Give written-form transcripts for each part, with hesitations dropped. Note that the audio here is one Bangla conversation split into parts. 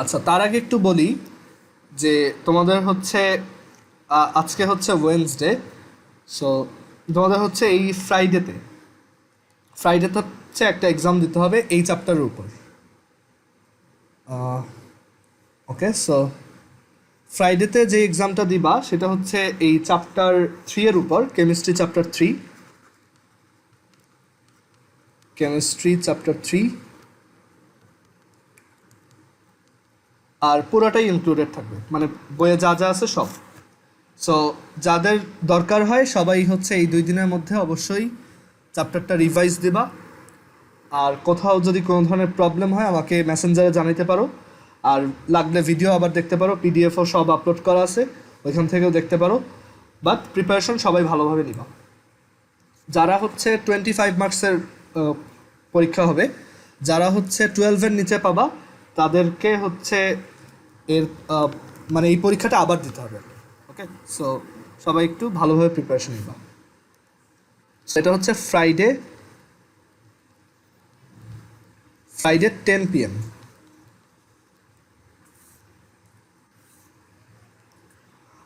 আচ্ছা, তার আগে একটু বলি যে তোমাদের হচ্ছে আজকে হচ্ছে ওয়েডনেসডে। সো তোমাদের হচ্ছে এই ফ্রাইডেতে হচ্ছে একটা এক্সাম দিতে হবে এই চ্যাপ্টারের উপর। ওকে, সো ফ্রাইডেতে যে এক্সামটা দিবা সেটা হচ্ছে এই চ্যাপ্টার 3 এর উপর, কেমিস্ট্রি চ্যাপ্টার 3। কেমিস্ট্রি চ্যাপ্টার 3 আর পুরোটাই ইনক্লুডেড থাকবে, মানে বইয়ে যা যা আছে সব। সো যাদের দরকার হয় সবাই হচ্ছে এই 2 দিনের মধ্যে অবশ্যই চ্যাপ্টারটা রিভাইজ দিবা। আর কোথাও যদি কোনো ধরনের প্রবলেম হয় আমাকে মেসেঞ্জারে জানাতে পারো, আর লাগলে ভিডিও আবার দেখতে পারো, পিডিএফও সব আপলোড করা আছে, ওইখান থেকেও দেখতে পারো। বাট প্রিপারেশন সবাই ভালোভাবে নিবা। যারা হচ্ছে 25 মার্কসের পরীক্ষা হবে, যারা হচ্ছে 12-এর নিচে পাবা তাদেরকে হচ্ছে এর মানে এই পরীক্ষাটা আবার দিতে হবে। ওকে, সো সবাই একটু ভালোভাবে প্রিপারেশন নিবা। সেটা হচ্ছে ফ্রাইডে 10 PM।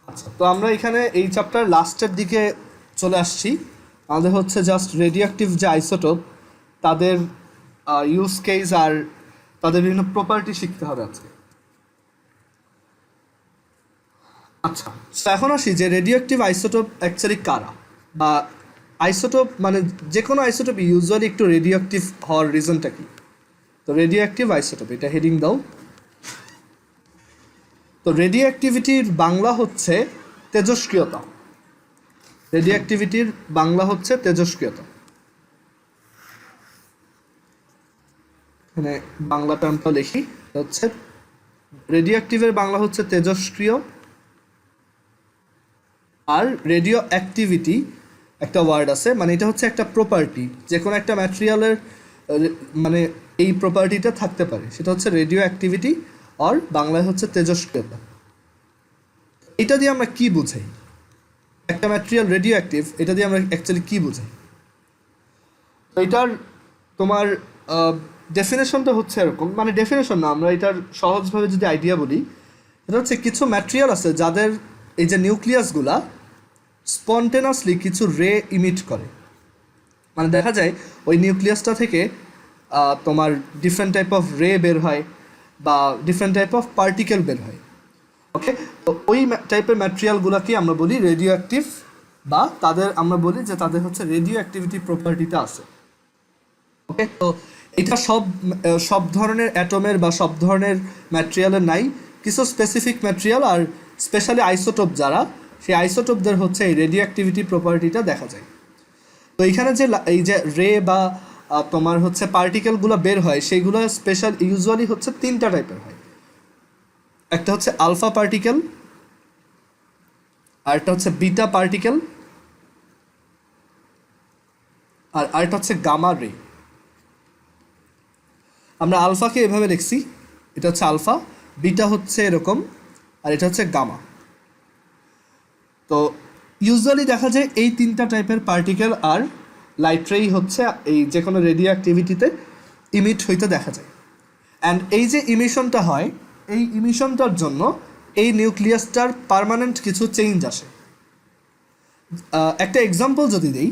আচ্ছা, তো আমরা এখানে এই চ্যাপ্টার লাস্টের দিকে চলে আসছি। আমাদের হচ্ছে জাস্ট রেডিওঅ্যাক্টিভ যে আইসোটোপ তাদের ইউজ কেস আর তাদের বিভিন্ন প্রপার্টি শিখতে হবে আজকে। আচ্ছা, তো এখন আসি যে রেডিওঅ্যাক্টিভ আইসোটোপ অ্যাকচুয়ালি কারা, বা আইসোটোপ মানে যে কোনো আইসোটোপ ইউজুয়ালি একটু রেডিওঅ্যাক্টিভ হওয়ার রিজনটা কি। তো রেডিওঅ্যাক্টিভ আইসোটোপ, এটা হেডিং দাও। তো রেডিও অ্যাক্টিভিটির বাংলা হচ্ছে তেজস্ক্রিয়তা। রেডিও অ্যাক্টিভিটির বাংলা হচ্ছে তেজস্ক্রিয়তা। এখানে বাংলা টার্মটা লিখি, হচ্ছে রেডিও অ্যাক্টিভের বাংলা হচ্ছে তেজস্ক্রিয়। আর রেডিও অ্যাক্টিভিটি একটা ওয়ার্ড আছে, মানে এটা হচ্ছে একটা প্রপার্টি, যে কোনো একটা ম্যাটেরিয়ালের মানে এই প্রপার্টিটা থাকতে পারে, সেটা হচ্ছে রেডিও অ্যাক্টিভিটি, আর বাংলায় হচ্ছে তেজস্ক্রিয়তা। এটা দিয়ে আমরা কি বুঝাই, একটা ম্যাটেরিয়াল রেডিও অ্যাক্টিভ, এটা দিয়ে আমরা অ্যাকচুয়ালি কী বুঝাই? এটার তোমার ডেফিনেশনটা হচ্ছে এরকম, মানে ডেফিনেশন না, আমরা এটার সহজভাবে যদি আইডিয়া বলি, এটা হচ্ছে কিছু ম্যাটেরিয়াল আছে যাদের এই যে নিউক্লিয়াসগুলা স্পন্টেনাসলি কিছু রে ইমিট করে। মানে দেখা যায় ওই নিউক্লিয়াসটা থেকে তোমার ডিফারেন্ট টাইপ অফ রে বের হয় বা ডিফারেন্ট টাইপ অফ পার্টিকেল বের হয়। ওকে, তো ওই টাইপের ম্যাটেরিয়ালগুলোকে আমরা বলি রেডিও অ্যাক্টিভ, বা তাদের আমরা বলি যে তাদের হচ্ছে রেডিও অ্যাক্টিভিটি প্রপার্টিটা আছে। ওকে, তো এটা সব ধরনের অ্যাটমের বা সব ধরনের ম্যাটেরিয়ালের নাই, কিছু স্পেসিফিক ম্যাটেরিয়াল আর স্পেশালি আইসোটোপ যারা, সেই আইসোটোপদের হচ্ছে এই রেডিও অ্যাক্টিভিটি প্রপার্টিটা দেখা যায়। তো এইখানে যে এই যে রে বা তোমার হচ্ছে পার্টিকেলগুলো বের হয়, সেইগুলো স্পেশাল ইউজুয়ালি হচ্ছে 3টা টাইপের হয়। একটা হচ্ছে আলফা পার্টিকেল, আরেকটা হচ্ছে বিটা পার্টিকেল, আর আরেকটা হচ্ছে গামা রে। আমরা আলফাকে এভাবে লিখছি, এটা হচ্ছে আলফা, বিটা হচ্ছে এরকম, আর এটা হচ্ছে গামা। তো ইউজুয়ালি দেখা যায় এই 3টা টাইপের পার্টিকেল আর লাইট রেই হচ্ছে এই যে কোনো রেডিও অ্যাক্টিভিটিতে ইমিট হইতে দেখা যায়। অ্যান্ড এই যে ইমিশনটা হয়, এই ইমিশনটার জন্য এই নিউক্লিয়াসটার পার্মানেন্ট কিছু চেঞ্জ আসে। একটা এক্সাম্পল যদি দিই,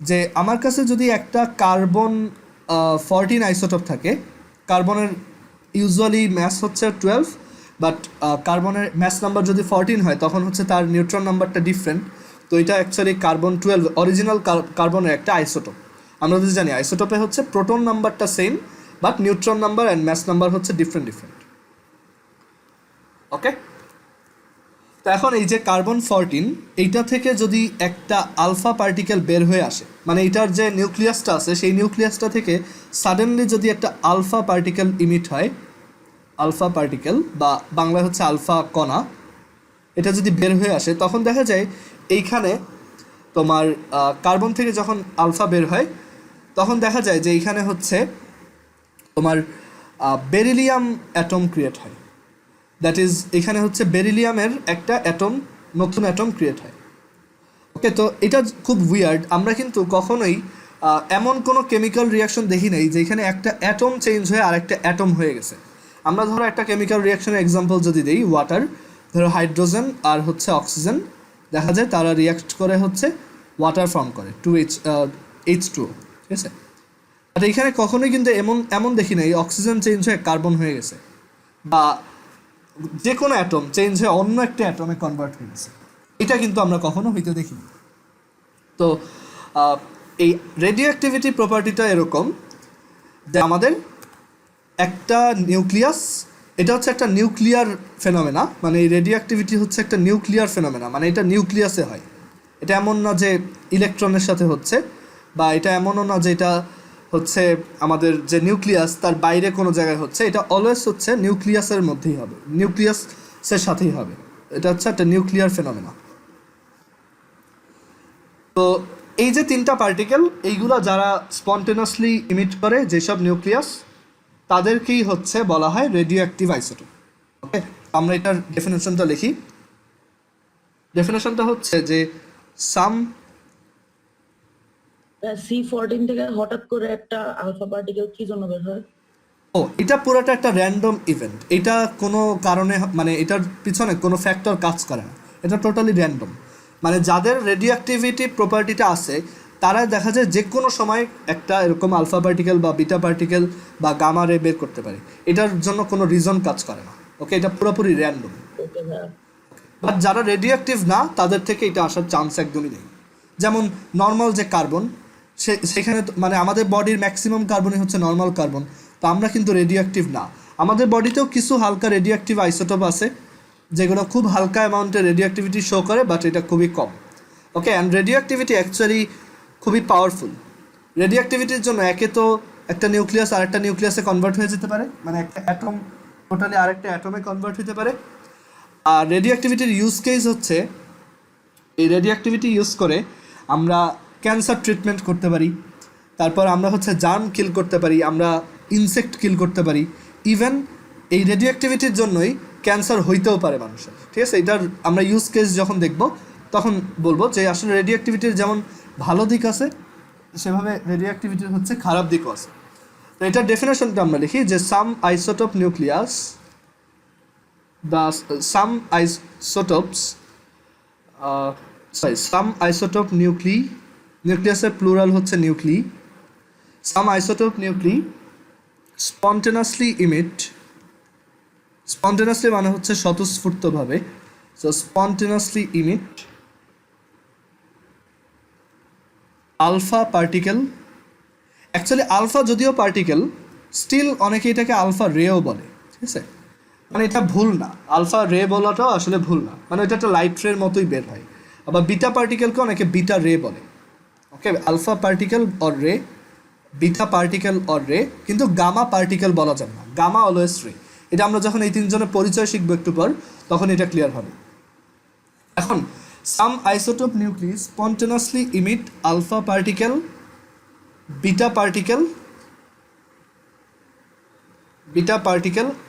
যে আমার কাছে যদি একটা কার্বন 14 আইসোটোপ থাকে, কার্বনের ইউজুয়ালি ম্যাস হচ্ছে 12, বাট কার্বনের ম্যাস নাম্বার যদি 14 হয় তখন হচ্ছে তার নিউট্রন নাম্বারটা ডিফারেন্ট। তো এটা অ্যাকচুয়ালি কার্বন 12 অরিজিনাল কার্বনের একটা আইসোটোপ। আমরা যদি জানি আইসোটোপে হচ্ছে প্রোটন নাম্বারটা same, but neutron number and mass number হচ্ছে ডিফারেন্ট। ওকে, তো এখন এই যে কার্বন 14, এইটা থেকে যদি একটা আলফা পার্টিকেল বের হয়ে আসে, মানে এইটার যে নিউক্লিয়াসটা আছে সেই নিউক্লিয়াসটা থেকে সাডেনলি যদি একটা আলফা পার্টিকেল ইমিট হয়, আলফা পার্টিকেল বা বাংলায় হচ্ছে আলফা কণা, এটা যদি বের হয়ে আসে তখন দেখা যায় এইখানে তোমার কার্বন থেকে যখন আলফা বের হয় তখন দেখা যায় যে এইখানে হচ্ছে তোমার বেরিলিয়াম অ্যাটম ক্রিয়েট হয়। দ্যাট ইজ এখানে হচ্ছে বেরিলিয়ামের একটা অ্যাটম, নতুন অ্যাটম ক্রিয়েট হয়। ওকে, তো এটা খুব উইয়ার্ড, আমরা কিন্তু কখনোই এমন কোনো কেমিক্যাল রিয়াকশন দেখি নাই যে এখানে একটা অ্যাটম চেঞ্জ হয়ে আর একটা অ্যাটম হয়ে গেছে। আমরা ধরো একটা কেমিক্যাল রিয়াকশনের এক্সাম্পল যদি দিই, ওয়াটার, ধরো হাইড্রোজেন আর হচ্ছে অক্সিজেন, দেখা যায় তারা রিয়াক্ট করে হচ্ছে ওয়াটার ফর্ম করে H2O, ঠিক আছে। আর এইখানে কখনোই কিন্তু এমন দেখি না এই অক্সিজেন চেঞ্জ হয়ে কার্বন হয়ে গেছে, বা যে কোনো অ্যাটম চেঞ্জ হয়ে অন্য একটা অ্যাটমে কনভার্ট হয়ে গেছে, এটা কিন্তু আমরা কখনো হইতে দেখিনি। তো এই রেডিও অ্যাক্টিভিটি প্রপার্টিটা এরকম যে আমাদের একটা নিউক্লিয়াস, এটা হচ্ছে একটা নিউক্লিয়ার ফেনোমেনা, মানে এই রেডিও অ্যাক্টিভিটি হচ্ছে একটা নিউক্লিয়ার ফেনোমেনা, মানে এটা নিউক্লিয়াসে হয়। এটা এমন না যে ইলেকট্রনের সাথে হচ্ছে, বা এটা এমনও না যে এটা হচ্ছে আমাদের যে নিউক্লিয়াস তার বাইরে কোনো জায়গায় হচ্ছে, এটা অলওয়েজ হচ্ছে নিউক্লিয়াসের মধ্যেই হবে, নিউক্লিয়াসের সাথেই হবে। এটা হচ্ছে একটা নিউক্লিয়ার ফেনোমেনা। তো এই যে তিনটা পার্টিকেল, এইগুলো যারা স্পন্টেনাসলি ইমিট করে যেসব নিউক্লিয়াস, তাদেরকেই হচ্ছে বলা হয় রেডিও অ্যাক্টিভ আইসোটোপ। ওকে, আমরা এটার ডেফিনেশনটা লিখি। ডেফিনেশনটা হচ্ছে যে সাম C14 থেকে হঠাৎ করে একটা আলফা পার্টিকেল কি জন্য বের হয়? এটা পুরোটা একটা র্যান্ডম ইভেন্ট, এটা কোনো কারণে মানে এটার পিছনে কোনো ফ্যাক্টর কাজ করে না, এটা টোটালি র্যান্ডম। মানে যাদের রেডিও অ্যাক্টিভিটি প্রপার্টিটা আছে তারা দেখা যায় যে কোনো সময় একটা এরকম আলফা পার্টিকেল বা বিটা পার্টিকেল বা গামা রে বের করতে পারে, এটার জন্য কোনো রিজন কাজ করে না। ওকে, এটা পুরোপুরি র্যান্ডম। বাট যারা রেডিও অ্যাক্টিভ না তাদের থেকে এটা আসার চান্স একদমই নেই। যেমন নর্মাল যে কার্বন, সেখানে মানে আমাদের বডির ম্যাক্সিমাম কার্বনই হচ্ছে নর্মাল কার্বন, তো আমরা কিন্তু রেডিও অ্যাক্টিভ না। আমাদের বডিতেও কিছু হালকা রেডিও অ্যাক্টিভ আইসোটোপ আছে যেগুলো খুব হালকা অ্যামাউন্টের রেডিও অ্যাক্টিভিটি শো করে, বাট এটা খুবই কম। ওকে, অ্যান্ড রেডিও অ্যাক্টিভিটি অ্যাকচুয়ালি খুবই পাওয়ারফুল। রেডিও অ্যাক্টিভিটির জন্য একে তো একটা নিউক্লিয়াস আরেকটা নিউক্লিয়াসে কনভার্ট হয়ে যেতে পারে, মানে একটা অ্যাটম টোটালি আরেকটা অ্যাটমে কনভার্ট হতে পারে। আর রেডিও অ্যাক্টিভিটির ইউজ কেস হচ্ছে, এই রেডিও অ্যাক্টিভিটি ইউজ করে আমরা ক্যান্সার ট্রিটমেন্ট করতে পারি, তারপর আমরা হচ্ছে জার্ম কিল করতে পারি, আমরা ইনসেক্ট কিল করতে পারি। ইভেন এই রেডিও অ্যাক্টিভিটির জন্যই ক্যান্সার হইতেও পারে মানুষের, ঠিক আছে। এটার আমরা ইউজ কেস যখন দেখব তখন বলবো যে আসলে রেডিও অ্যাক্টিভিটির যেমন ভালো দিক আছে, সেভাবে রেডিও অ্যাক্টিভিটির হচ্ছে খারাপ দিকও আছে। তো এটার ডেফিনেশনটা আমরা লিখি যে some isotope nucleus, some isotopes some isotope nucleusের প্লুরাল হচ্ছে nuclei, some isotope nuclei spontaneously emit, spontaneously মানে হচ্ছে স্বতঃস্ফূর্তভাবে, so spontaneously emit alpha particle. Actually alpha যদিও পার্টিকেল, স্টিল অনেকে এটাকে আলফা রেও বলে, ঠিক আছে। মানে এটা ভুল না, আলফা রে বলাটাও আসলে ভুল না, মানে এটা একটা লাইট রের মতোই বের হয়। আবার বিটা পার্টিকেলকে অনেকে বিটা রে বলে। ওকে, আলফা পার্টিকেল অর রে, বিটা পার্টিকেল অর রে, কিন্তু গামা পার্টিকেল বলা যাবে না, গামা অলওয়েজ রে। এটা আমরা যখন এই তিনজনের পরিচয় শিখবো একটু পর, তখন এটা ক্লিয়ার হবে। এখন some isotope nucleus spontaneously emit alpha particle, beta particle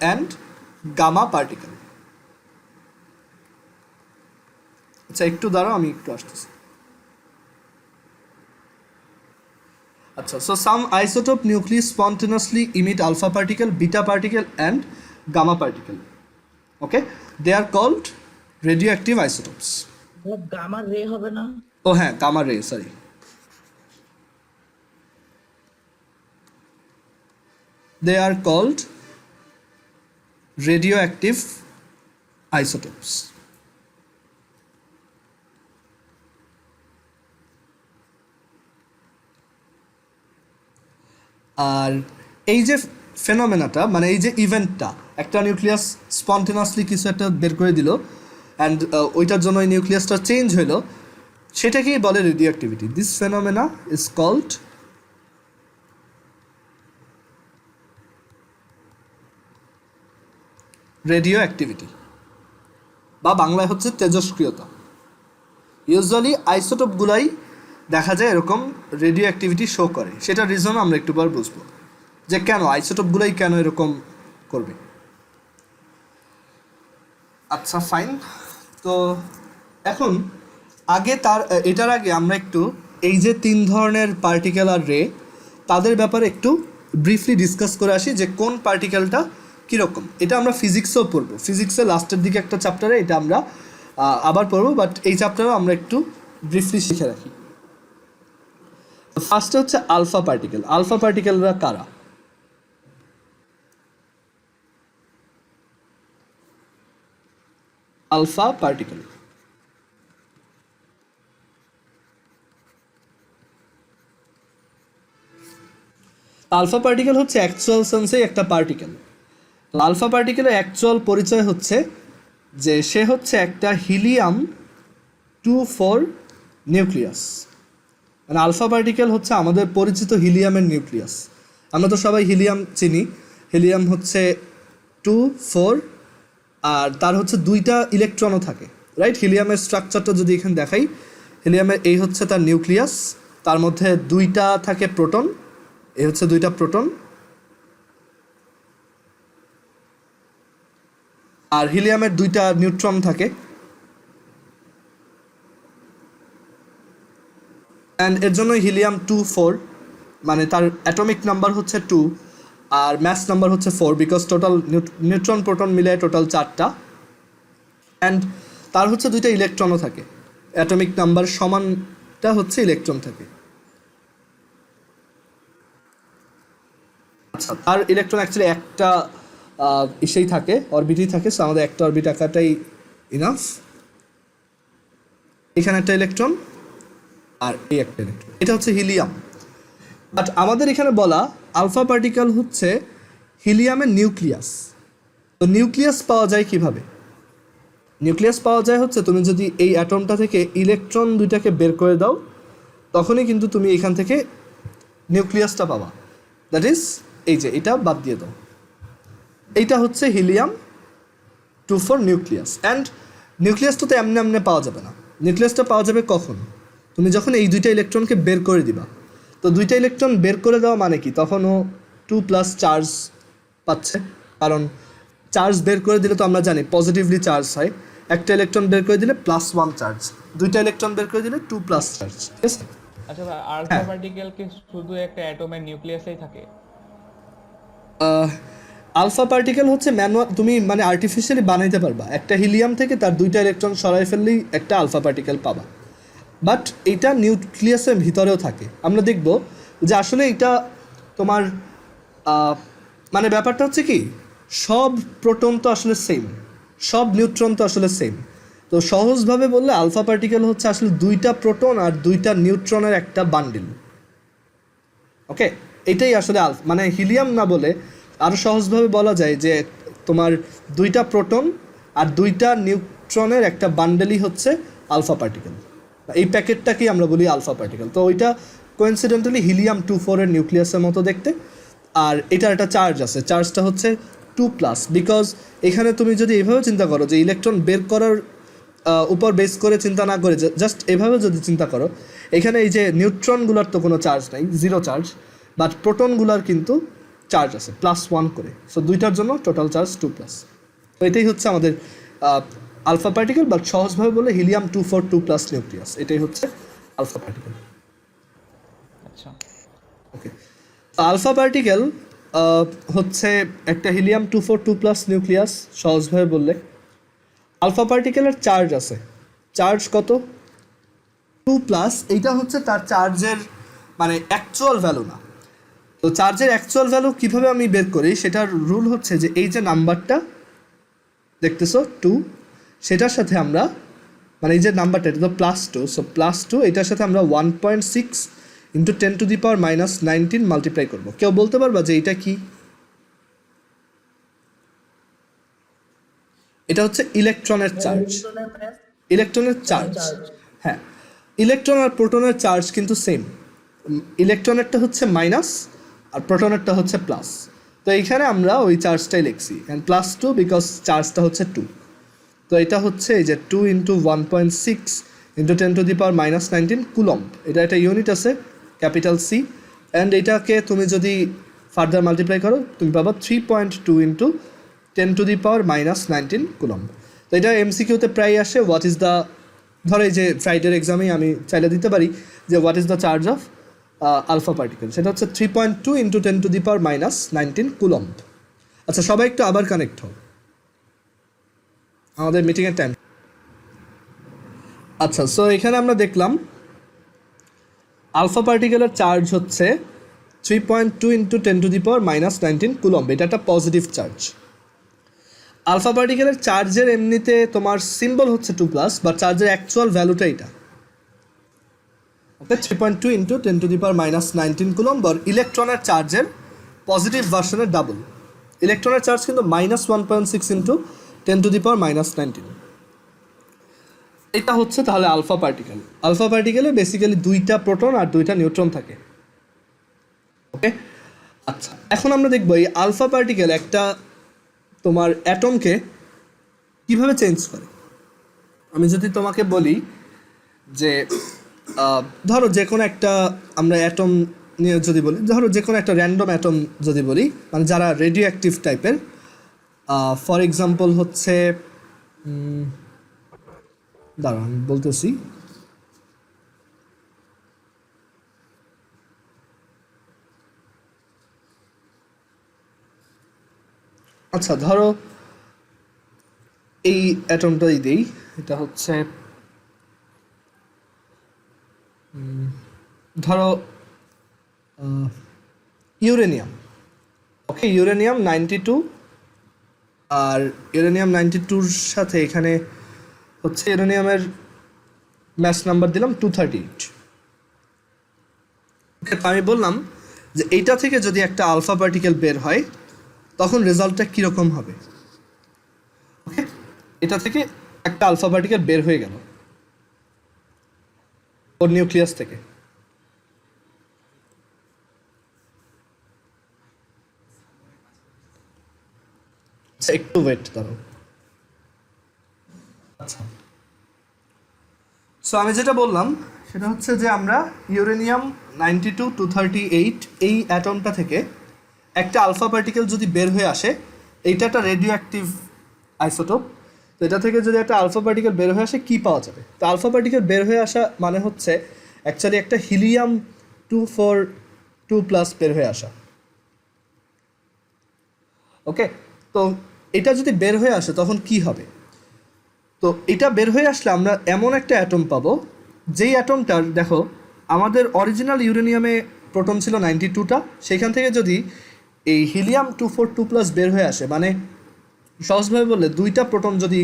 and gamma particle. আচ্ছা একটু দাঁড়াও, আমি একটু আসতেছি। আচ্ছা, so some isotope nucleus spontaneously emit alpha particle, beta particle and gamma particle. Okay, they are called radioactive isotopes. Gamma ray হবে না? ও হ্যাঁ, gamma ray, sorry. They are called radioactive isotopes. আর এই যে ফেনোমেনাটা, মানে এই যে ইভেন্টটা, একটা নিউক্লিয়াস স্পন্টেনাসলি কিছু একটা বের করে দিল অ্যান্ড ওইটার জন্য এই নিউক্লিয়াসটা চেঞ্জ হলো, সেটাকেই বলে radioactivity. This phenomena is called radioactivity, বা বাংলায় হচ্ছে তেজস্ক্রিয়তা। ইউজুয়ালি আইসোটোপগুলাই দেখা যায় এরকম রেডিও অ্যাক্টিভিটি শো করে, সেটার রিজন আমরা একটু পর বুঝবো যে কেন আইসোটোপগুলাই কেন এরকম করবে। আচ্ছা ফাইন, তো এখন এটার আগে আমরা একটু এই যে তিন ধরনের পার্টিকেল আর রে, তাদের ব্যাপারে একটু ব্রিফলি ডিসকাস করে আসি যে কোন পার্টিকেলটা কীরকম, এটা আমরা ফিজিক্সেও পড়বো, ফিজিক্সের লাস্টের দিকে একটা চ্যাপ্টারে এটা আমরা আবার পড়বো, বাট এই চ্যাপ্টারেও আমরা একটু ব্রিফলি শিখে রাখি। ফার্স্টে হচ্ছে আলফা পার্টিকেল। আলফা পার্টিকেলরা কারা? আলফা পার্টিকেল আলফা পার্টিকেল হচ্ছে অ্যাকচুয়াল সেন্সে একটা পার্টিকেল। আলফা পার্টিকেলের অ্যাকচুয়াল পরিচয় হচ্ছে যে সে হচ্ছে একটা হিলিয়াম 2,4 নিউক্লিয়াস। মানে আলফা পার্টিকেল হচ্ছে আমাদের পরিচিত হিলিয়ামের নিউক্লিয়াস। আমরা তো সবাই হিলিয়াম চিনি, হিলিয়াম হচ্ছে 2,4 আর তার হচ্ছে 2টা ইলেকট্রনও থাকে, রাইট? হিলিয়ামের স্ট্রাকচারটা যদি এখানে দেখাই, হিলিয়ামের এই হচ্ছে তার নিউক্লিয়াস, তার মধ্যে 2টা থাকে প্রোটন, এই হচ্ছে 2টা প্রোটন, আর হিলিয়ামের 2টা নিউট্রন থাকে। অ্যান্ড এর জন্যই হিলিয়াম 2,4, মানে তার অ্যাটমিক নাম্বার হচ্ছে 2 আর ম্যাস নাম্বার হচ্ছে 4, বিকজ টোটাল নিউট্রন প্রোটন মিলে টোটাল 4টা। অ্যান্ড তার হচ্ছে 2টা ইলেকট্রনও থাকে, অ্যাটমিক নাম্বার সমানটা হচ্ছে ইলেকট্রন থাকে। আচ্ছা, তার ইলেকট্রন অ্যাকচুয়ালি একটা ইসেই থাকে, অরবিটেই থাকে, সো আমাদের একটা অরবিট আঁকাটাই ইনাফ। এখানে একটা ইলেকট্রন আর এই একটা ইলেকট্রন, এটা হচ্ছে হিলিয়াম। বাট আমাদের এখানে বলা আলফা পার্টিকেল হচ্ছে হিলিয়ামের নিউক্লিয়াস। তো নিউক্লিয়াস পাওয়া যায় কিভাবে? নিউক্লিয়াস পাওয়া যায় হচ্ছে তুমি যদি এই অ্যাটমটা থেকে ইলেকট্রন 2টাকে বের করে দাও, তখনই কিন্তু তুমি এখান থেকে নিউক্লিয়াসটা পাবা। দ্যাট ইজ এই যে এটা বাদ দিয়ে দাও, এইটা হচ্ছে হিলিয়াম 2,4 নিউক্লিয়াস। অ্যান্ড নিউক্লিয়াসটা তো এমনি এমনি পাওয়া যাবে না, নিউক্লিয়াসটা পাওয়া যাবে কখন? তুমি যখন এই 2টা ইলেকট্রনকে বের করে দিবা। তো 2টা ইলেকট্রন বের করে দেওয়া মানে কি? তখনও 2+ চার্জ পাচ্ছে, কারণ চার্জ বের করে দিলে তো আমরা জানি পজিটিভলি চার্জ হয়। একটা ইলেকট্রন বের করে দিলে +1 চার্জ, 2টা ইলেকট্রন বের করে দিলে 2+ চার্জ, ঠিক আছে? আচ্ছা ভাই, আলফা পার্টিকেল কি শুধু একটা অ্যাটমের নিউক্লিয়াসেই থাকে? আলফা পার্টিকেল হচ্ছে ম্যানুয়াল, তুমি মানে আর্টিফিশিয়ালি বানাইতে পারবা, একটা হিলিয়াম থেকে তার 2টা ইলেকট্রন সরাই ফেললেই একটা আলফা পার্টিকেল পাবা। বাট এটা নিউক্লিয়াসের ভিতরেও থাকে। আমরা দেখব যে আসলে এটা তোমার মানে ব্যাপারটা হচ্ছে কি, সব প্রোটন তো আসলে সেম, সব নিউট্রন তো আসলে সেম। তো সহজভাবে বললে আলফা পার্টিকেল হচ্ছে আসলে 2টা প্রোটন আর 2টা নিউট্রনের একটা বান্ডিল। ওকে, এটাই আসলে মানে হিলিয়াম না বলে আরও সহজভাবে বলা যায় যে তোমার 2টা প্রোটন আর 2টা নিউট্রনের একটা বান্ডেলই হচ্ছে আলফা পার্টিকেল। এই প্যাকেটটাকেই আমরা বলি আলফা পার্টিকেল। তো ওইটা কোইন্সিডেন্টালি হিলিয়াম 2,4 এর নিউক্লিয়াসের মতো দেখতে, আর এটার একটা চার্জ আছে, চার্জটা হচ্ছে 2+। বিকজ এখানে তুমি যদি এইভাবে চিন্তা করো যে ইলেকট্রন বের করার উপর বেস করে চিন্তা না করে জাস্ট এভাবে যদি চিন্তা করো, এখানে এই যে নিউট্রনগুলোর তো কোনো চার্জ নাই, 0 চার্জ, বাট প্রোটনগুলোর কিন্তু চার্জ আছে +1 করে। সো 2টার জন্য টোটাল চার্জ 2+। তো এটাই হচ্ছে আমাদের আলফা পার্টিকেল, বাট সহজভাবে বলে হিলিয়াম 2,4 2+ নিউক্লিয়াস, এটাই হচ্ছে আলফা পার্টিকেল। আচ্ছা, ওকে, আলফা পার্টিকেল হচ্ছে একটা হিলিয়াম 2,4 2+ নিউক্লিয়াস। সহজভাবে বললে আলফা পার্টিকেলের চার্জ আছে, চার্জ কত? 2+। এইটা হচ্ছে তার চার্জের মানে অ্যাকচুয়াল ভ্যালু না। তো চার্জের অ্যাকচুয়াল ভ্যালু কীভাবে আমি বের করি, সেটার রুল হচ্ছে যে এই যে নাম্বারটা দেখতেছো 2, সেটার সাথে আমরা মানে এই যে নাম্বারটা এটা তো +2, সো +2 এটার সাথে আমরা 1.6 × 10⁻⁻19 মাল্টিপ্লাই করবো। কেউ বলতে পারবা যে এটা কি? এটা হচ্ছে ইলেকট্রনের চার্জ, ইলেকট্রনের চার্জ। হ্যাঁ, ইলেকট্রন আর প্রোটনের চার্জ কিন্তু সেম, ইলেকট্রনেরটা হচ্ছে মাইনাস আর প্রোটনেরটা হচ্ছে প্লাস। তো এইখানে আমরা ওই চার্জটাই লিখছি, অ্যান্ড +2 বিকজ চার্জটা হচ্ছে 2। তো এটা হচ্ছে এই যে 2 × 1.6 × 10⁻⁻19 কুলম্ব, এটা একটা ইউনিট আছে ক্যাপিটাল C। অ্যান্ড এটাকে তুমি যদি ফার্দার মাল্টিপ্লাই করো তুমি পাবা 3.2 × 10⁻⁻19 কুলম্ব। তো এটা MCQতে প্রায় আসে, হোয়াট ইজ দ্য, ধরো এই যে ফ্রাইডের এক্সামেই আমি চাইলে দিতে পারি যে what is the charge of alpha particle, সেটা হচ্ছে 3.2 × 10⁻⁻19 কুলম্ব। আচ্ছা, সবাই একটু আবার কানেক্ট হও, আমাদের মিটিংয়ের টাইম। আচ্ছা, সো এখানে আমরা দেখলাম আলফা পার্টিকেলের চার্জ হচ্ছে 3.2 ইন্টু 10⁻⁻19 কুলম্ব। এটা একটা পজিটিভ চার্জ। আলফা পার্টিকেলের চার্জের এমনিতে তোমার সিম্বল হচ্ছে 2+, বা চার্জের অ্যাকচুয়াল ভ্যালুটা এটা, ওকে, 3.2 ইন্টু 10⁻19 কুলম্ব। আর ইলেকট্রনের চার্জের পজিটিভ ভার্সনের ডাবল। ইলেকট্রনের চার্জ কিন্তু -1.6 ইন্টু 10⁻⁻19। এটা হচ্ছে তাহলে আলফা পার্টিকেল। আলফা পার্টিকেলে বেসিক্যালি 2টা প্রোটন আর 2টা নিউট্রন থাকে, ওকে। আচ্ছা, এখন আমরা দেখব এই আলফা পার্টিকেল একটা তোমার অ্যাটমকে কিভাবে চেঞ্জ করে। আমি যদি তোমাকে বলি যে ধরো যে কোনো একটা, আমরা অ্যাটম নিয়ে যদি বলি, ধরো যে কোনো একটা র্যান্ডম অ্যাটম যদি বলি, মানে যারা রেডিও অ্যাক্টিভ টাইপের, ফর এক্সাম্পল হচ্ছে দাঁড়াও আমি বলতেছি, আচ্ছা ধরো এই অ্যাটমটাই দেই, এটা হচ্ছে ধরো ইউরেনিয়াম, ওকে। ইউরেনিয়াম 92, আর ইউরেনিয়াম 92-র সাথে এখানে হচ্ছে ইউরেনিয়ামের ম্যাচ নাম্বার দিলাম 238। ওকে, তো আমি বললাম যে এইটা থেকে যদি একটা আলফা পার্টিকেল বের হয় তখন রেজাল্টটা কীরকম হবে। ওকে, এটা থেকে একটা আলফা পার্টিকেল বের হয়ে গেল ওর নিউক্লিয়াস থেকে। একটু ওয়েট করো। আচ্ছা, সো আমি যেটা বললাম সেটা হচ্ছে যে আমরা ইউরেনিয়াম 92 238 এই অ্যাটমটা থেকে একটা আলফা পার্টিকেল যদি বের হয়ে আসে, এইটা একটা রেডিও অ্যাক্টিভ আইসোটোপ, তো এটা থেকে যদি একটা আলফা পার্টিকেল বের হয়ে আসে কী পাওয়া যাবে। তো আলফা পার্টিকেল বের হয়ে আসা মানে হচ্ছে অ্যাকচুয়ালি একটা হিলিয়াম 242+ বের হয়ে আসা, ওকে। তো এটা যদি বের হয়ে আসে তখন কি হবে। তো এটা বের হয়ে আসলে আমরা এমন একটা অ্যাটম পাবো যেই অ্যাটমটার, দেখো আমাদের অরিজিনাল ইউরেনিয়ামে প্রোটন ছিল 92টা, সেখান থেকে যদি এই হিলিয়াম 242+ বের হয়ে আসে, মানে সহজভাবে বললে 2টা প্রোটন যদি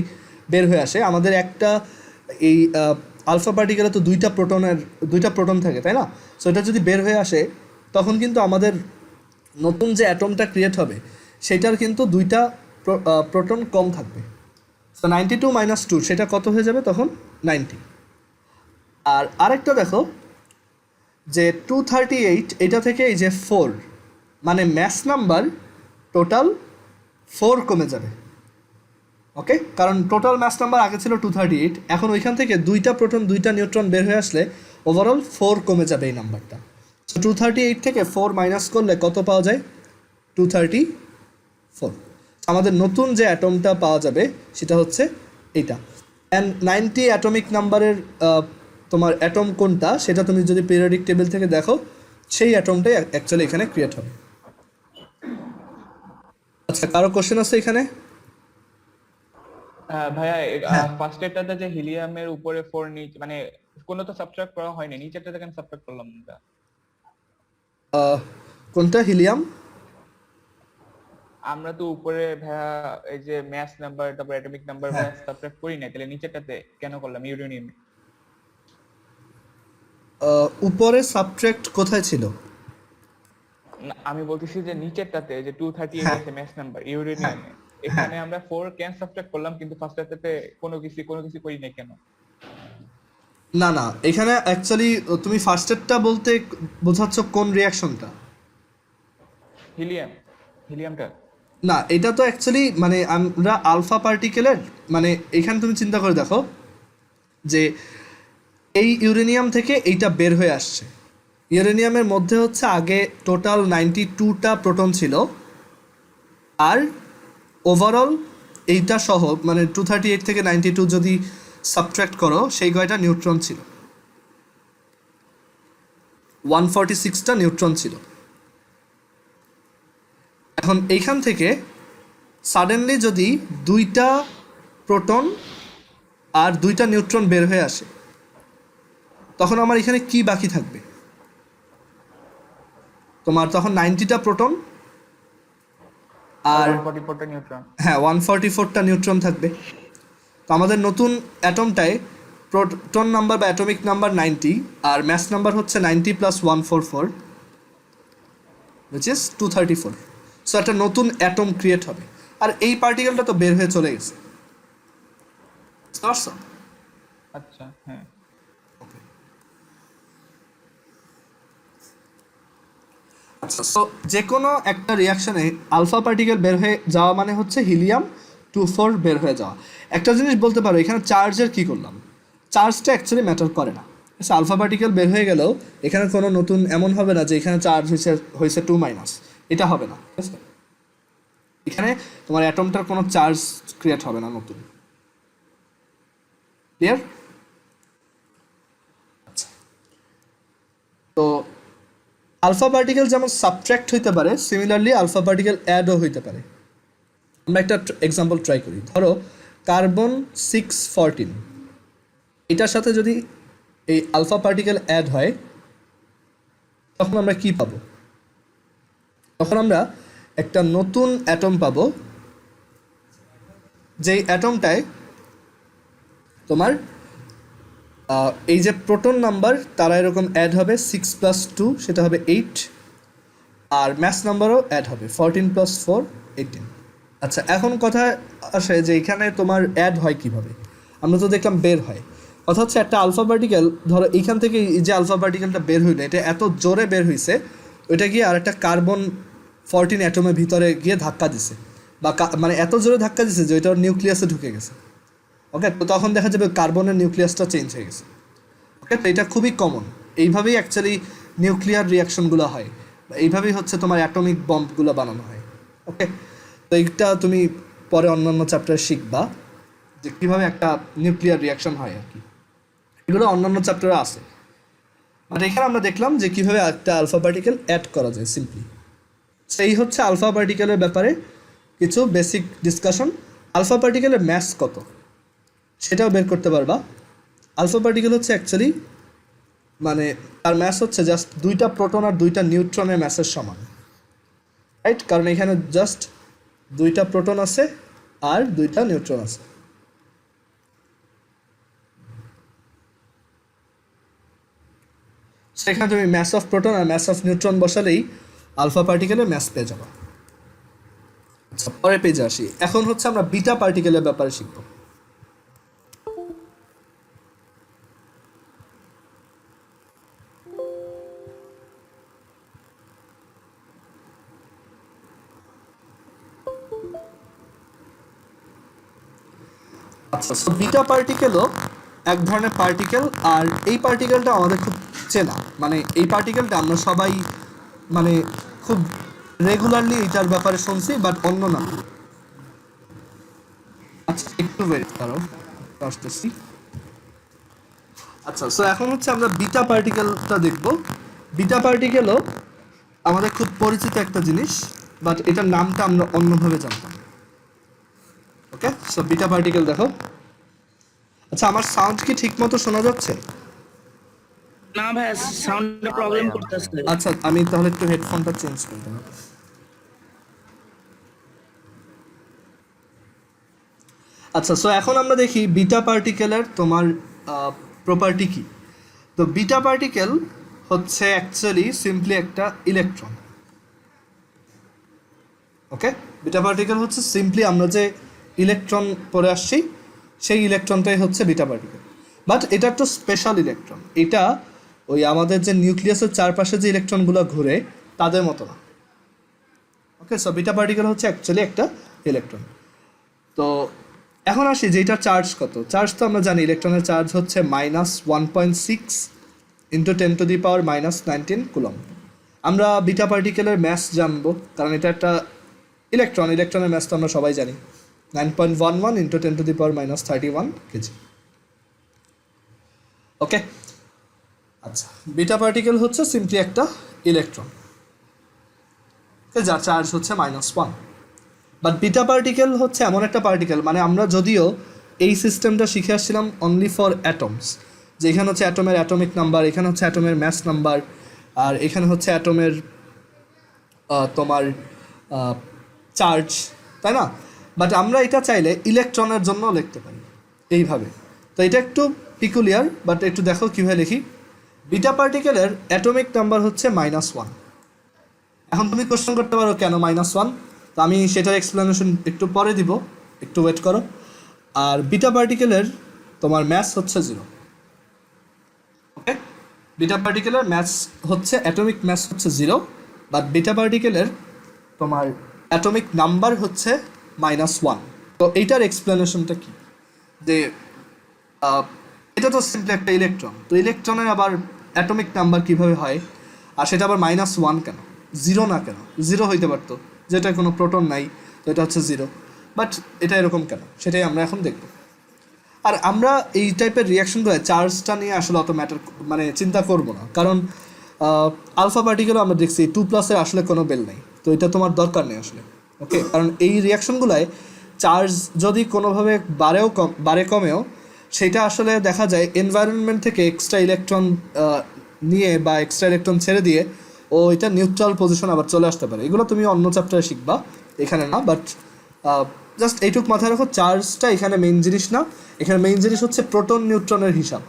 বের হয়ে আসে, আমাদের একটা এই আলফা পার্টিকেলে তো 2টা প্রোটন থাকে, তাই না। সো এটা যদি বের হয়ে আসে তখন কিন্তু আমাদের নতুন যে অ্যাটমটা ক্রিয়েট হবে সেটার কিন্তু 2টা প্রোটন কম থাকবে। সো 92 - 2 সেটা কত হয়ে যাবে তখন 90। আর আরেকটা দেখো যে 238, এটা থেকে এই যে 4, মানে ম্যাস নাম্বার টোটাল 4 কমে যাবে, ওকে। কারণ টোটাল ম্যাস নাম্বার আগে ছিল 238, এখন ওইখান থেকে 2টা প্রোটন 2টা নিউট্রন বের হয়ে আসলে ওভারঅল 4 কমে যাবে এই নাম্বারটা। সো 238 থেকে 4 মাইনাস করলে কত পাওয়া যায়, 234। আমাদের নতুন যে অ্যাটমটা পাওয়া যাবে সেটা হচ্ছে এইটা। অ্যান্ড 90 অ্যাটমিক নাম্বারের তোমার অ্যাটম কোনটা সেটা তুমি যদি পিরিয়ডিক টেবিল থেকে দেখো, সেই অ্যাটমটাই অ্যাকচুয়ালি এখানে ক্রিয়েট হবে। আচ্ছা, কারো কোশ্চেন আছে এখানে? ভাইয়া হ্যাঁ। ফার্স্ট এটাতে যে হিলিয়ামের উপরে 4 নিচে, মানে কোনো তো সাবট্রাক্ট করা হয়নি, নিচেরটাতে কেন সাবট্রাক্ট করলাম না? কোনটা হিলিয়াম? আমরা তো উপরে ভাইয়া এই যে ম্যাস নাম্বার তারপর অ্যাটমিক নাম্বার হ্যাঁ। সাবট্রাক্ট করি না, তাহলে নিচেরটাতে কেন করলাম ইউরেনিয়াম? উপরে সাবট্রাক্ট কোথায় ছিল? আমি বলতেছি যে নিচেরটাতে যে 238 হ্যাঁ। আছে ম্যাস নাম্বার ইউরেনিয়ামে, এখানে আমরা 4 ক্যান সাবট্রাক্ট করলাম কিন্তু ফার্স্টটাতে কোনো কিছু করি নাই কেন? না না, এখানে অ্যাকচুয়ালি তুমি ফার্স্টেরটা বলতে বোঝাচ্ছ কোন রিয়াকশনটা? হিলিয়ামটা। না, এটা তো অ্যাকচুয়ালি মানে আমরা আলফা পার্টিকেলের, মানে এখানে তুমি চিন্তা করে দেখো যে এই ইউরেনিয়াম থেকে এইটা বের হয়ে আসছে। ইউরেনিয়ামের মধ্যে হচ্ছে আগে টোটাল 92টা প্রোটন ছিল, আর ওভারঅল এইটা সহ মানে 238 থেকে 92 যদি সাবট্রাক্ট করো সেই কয়টা নিউট্রন ছিল, 146টা নিউট্রন ছিল। এখন এইখান থেকে সাডেনলি যদি দুইটা প্রোটন আর দুইটা নিউট্রন বের হয়ে আসে, তখন আমার এখানে কি বাকি থাকবে? তোমার তখন 90টা প্রোটন আর 144টা নিউট্রন। হ্যাঁ 144টা নিউট্রন থাকবে। তো আমাদের নতুন অ্যাটমটায় প্রোটন নাম্বার বা অ্যাটমিক নাম্বার 90 আর ম্যাস নাম্বার হচ্ছে 90 + 144 which is 234। সো একটা নতুন অ্যাটম ক্রিয়েট হবে, আর এই পার্টিকেলটা তো বের হয়ে চলে গেছে। বুঝতে পারছো? আচ্ছা হ্যাঁ। আচ্ছা, সো যে কোনো একটা রিয়াকশনে আলফা পার্টিকেল বের হয়ে যাওয়া মানে হচ্ছে হিলিয়াম 24 বের হয়ে যাওয়া। একটা জিনিস বলতে পারো, এখানে চার্জের কি করলাম? চার্জটা অ্যাকচুয়ালি ম্যাটার করে না। আলফা পার্টিকেল বের হয়ে গেলেও এখানে কোনো নতুন এমন হবে না যে এখানে চার্জ হয়েছে 2-, এটা হবে না, ঠিক আছে? এখানে তোমার অ্যাটমটার কোনো চার্জ ক্রিয়েট হবে না নতুন। ক্লিয়ার? আচ্ছা, তো আলফা পার্টিকেল যেমন সাবট্র্যাক্ট হইতে পারে, সিমিলারলি আলফা পার্টিকেল অ্যাডও হইতে পারে। আমরা একটা এক্সাম্পল ট্রাই করি। ধরো কার্বন 614, এটার সাথে যদি এই আলফা পার্টিকেল অ্যাড হয়, তখন আমরা কি পাবো? তখন আমরা একটা নতুন অ্যাটম পাবো, যেই অ্যাটমটায় তোমার এই যে প্রোটন নাম্বার তারা এরকম অ্যাড হবে 6 + 2, সেটা হবে 8, আর ম্যাস নাম্বারও অ্যাড হবে 14 + 4 18। আচ্ছা, এখন কথা আসে যে এখানে তোমার অ্যাড হয় কিভাবে? আমরা তো দেখলাম বের হয়। কথা হচ্ছে একটা আলফা পার্টিকেল, ধরো এইখান থেকে এই যে আলফা পার্টিকেলটা বের হইলো, এটা এত জোরে বের হয়েছে, ওইটা গিয়ে আর একটা কার্বন 14 অ্যাটমের ভিতরে গিয়ে ধাক্কা দিছে, বা মানে এত জোরে ধাক্কা দিছে যে ওইটা ওর নিউক্লিয়াসে ঢুকে গেছে। ওকে, তো তখন দেখা যাবে কার্বনের নিউক্লিয়াসটা চেঞ্জ হয়ে গেছে। ওকে, তো এটা খুবই কমন। এইভাবেই অ্যাকচুয়ালি নিউক্লিয়ার রিয়াকশনগুলো হয়, এইভাবেই হচ্ছে তোমার অ্যাটমিক বম্বগুলো বানানো হয়। ওকে, তো এইটা তুমি পরে অন্যান্য চ্যাপ্টারে শিখবা যে কীভাবে একটা নিউক্লিয়ার রিয়াকশন হয় আর কি। এগুলো অন্যান্য চ্যাপ্টারে আছে, আর এখানে আমরা দেখলাম যে কীভাবে একটা আলফা পার্টিকেল অ্যাড করা যায় সিম্পলি। সেই হচ্ছে আলফা পার্টিকেলের ব্যাপারে কিছু বেসিক ডিসকাশন। আলফা পার্টিকেলের ম্যাস কত সেটাও বের করতে পারবা। আলফা পার্টিকেল হচ্ছে অ্যাকচুয়ালি মানে তার ম্যাস হচ্ছে জাস্ট দুইটা প্রোটন আর দুইটা নিউট্রনের ম্যাসের সমান, রাইট? কারণ এখানে জাস্ট দুইটা প্রোটন আছে আর দুইটা নিউট্রন আছে। সেখানে তুমি ম্যাস অফ প্রোটন আর ম্যাস অফ নিউট্রন বসালেই আলফা পার্টিকেলের ম্যাস পেয়ে যাবা। আচ্ছা, পরে পেজে আসি। এখন হচ্ছে আমরা বিটা পার্টিকেলের ব্যাপারে শিখব। আচ্ছা, সো বিটা পার্টিকেলও এক ধরনের পার্টিকেল, আর এই পার্টিকেলটা আমাদের খুব চেনা, মানে এই পার্টিকেলটা আমরা সবাই মানে খুব রেগুলারলি এটার ব্যাপারে শুনছি, বাট অন্য নাম। আচ্ছা, একটু ওয়েট করো, আসতেছি। আচ্ছা, সো এখন হচ্ছে আমরা বিটা পার্টিকেলটা দেখব। বিটা পার্টিকেলও আমাদের খুব পরিচিত একটা জিনিস, বাট এটার নামটা আমরা অন্যভাবে জানতাম। ওকে, সো বিটা পার্টিকেল দেখো। আচ্ছা, আমার সাউন্ড কি ঠিক মতো শোনা যাচ্ছে? না ভাই, সাউন্ডে প্রবলেম করতেছে। আচ্ছা, আমি তাহলে একটু হেডফোনটা চেঞ্জ করে দেবো। আচ্ছা, সো এখন আমরা দেখি বিটা পার্টিকেলের তোমার প্রপার্টি কি। তো বিটা পার্টিকেল হচ্ছে অ্যাকচুয়ালি সিম্পলি একটা ইলেকট্রন। ওকে, বিটা পার্টিকেল হচ্ছে সিম্পলি আমরা যে ইলেকট্রন পড়ে আসছি সেই ইলেকট্রনটাই হচ্ছে বিটা পার্টিকেল। বাট এটা একটা স্পেশাল ইলেকট্রন, এটা ওই আমাদের যে নিউক্লিয়াসের চারপাশে যে ইলেকট্রনগুলো ঘুরে তাদের মতো না। ওকে, সো বিটা পার্টিকেল হচ্ছে অ্যাকচুয়ালি একটা ইলেকট্রন। তো এখন আসি যে এটার চার্জ কত। চার্জ তো আমরা জানি ইলেকট্রনের চার্জ হচ্ছে -1.6 × 10⁻⁻19 কুলম। আমরা বিটা পার্টিকেলের ম্যাস জানবো, কারণ এটা একটা ইলেকট্রন, ইলেকট্রনের ম্যাস তো আমরা সবাই জানি 9.11 × 10⁻31 কেজি। ওকে, আচ্ছা, বিটা পার্টিকেল হচ্ছে সিম্পলি একটা ইলেকট্রন যার চার্জ হচ্ছে -1। বাট বিটা পার্টিকেল হচ্ছে এমন একটা পার্টিকেল, মানে আমরা যদিও এই সিস্টেমটা শিখে আসছিলাম অনলি ফর অ্যাটমস, যে এখানে হচ্ছে অ্যাটমের অ্যাটমিক নাম্বার, এখানে হচ্ছে অ্যাটমের ম্যাস নাম্বার, আর এখানে হচ্ছে অ্যাটমের তোমার চার্জ, তাই না? বাট আমরা এটা চাইলে ইলেকট্রনের জন্য লিখতে পারি এইভাবে। তো এটা একটু পিকুলিয়ার, বাট একটু দেখো কীভাবে লিখি। বিটা পার্টিকেলের অ্যাটমিক নাম্বার হচ্ছে -1। এখন তুমি কোশ্চেন করতে পারো কেন -1, তো আমি সেটার এক্সপ্লেনেশন একটু পরে দিব, একটু ওয়েট করো। আর বিটা পার্টিকেলের তোমার ম্যাস হচ্ছে 0। ওকে, বিটা পার্টিকেলের ম্যাস হচ্ছে অ্যাটমিক ম্যাস হচ্ছে 0, বাট বিটা পার্টিকেলের তোমার অ্যাটমিক নাম্বার হচ্ছে -1। তো এইটার এক্সপ্লেনেশনটা কি, যে এটা তো সিম্পলি একটা ইলেকট্রন, তো ইলেকট্রনের আবার অ্যাটমিক নাম্বার কিভাবে হয়, আর সেটা আবার -1 কেন, 0 না কেন? 0 হইতে পারতো, যেটা কোনো প্রোটন নাই, তো এটা হচ্ছে 0, বাট এটা এরকম কেন, সেটাই আমরা এখন দেখব। আর আমরা এই টাইপের রিয়াকশনগুলো চার্জটা নিয়ে আসলে অত ম্যাটার মানে চিন্তা করব না, কারণ আলফা পার্টিকেলও আমরা দেখছি 2+ আসলে কোনো বেল নেই, তো এটা তোমার দরকার নেই আসলে। ওকে, কারণ এই রিয়াকশনগুলোয় চার্জ যদি কোনোভাবে বাড়ে কমেও, সেটা আসলে দেখা যায় এনভায়রনমেন্ট থেকে এক্সট্রা ইলেকট্রন নিয়ে বা এক্সট্রা ইলেকট্রন ছেড়ে দিয়ে ও এটা নিউট্রাল পজিশন আবার চলে আসতে পারে। এগুলো তুমি অন্য চ্যাপ্টারে শিখবা, এখানে না। বাট জাস্ট এইটুক মাথায় রাখো, চার্জটা এখানে মেইন জিনিস না, এখানে মেইন জিনিস হচ্ছে প্রোটন নিউট্রনের হিসাব,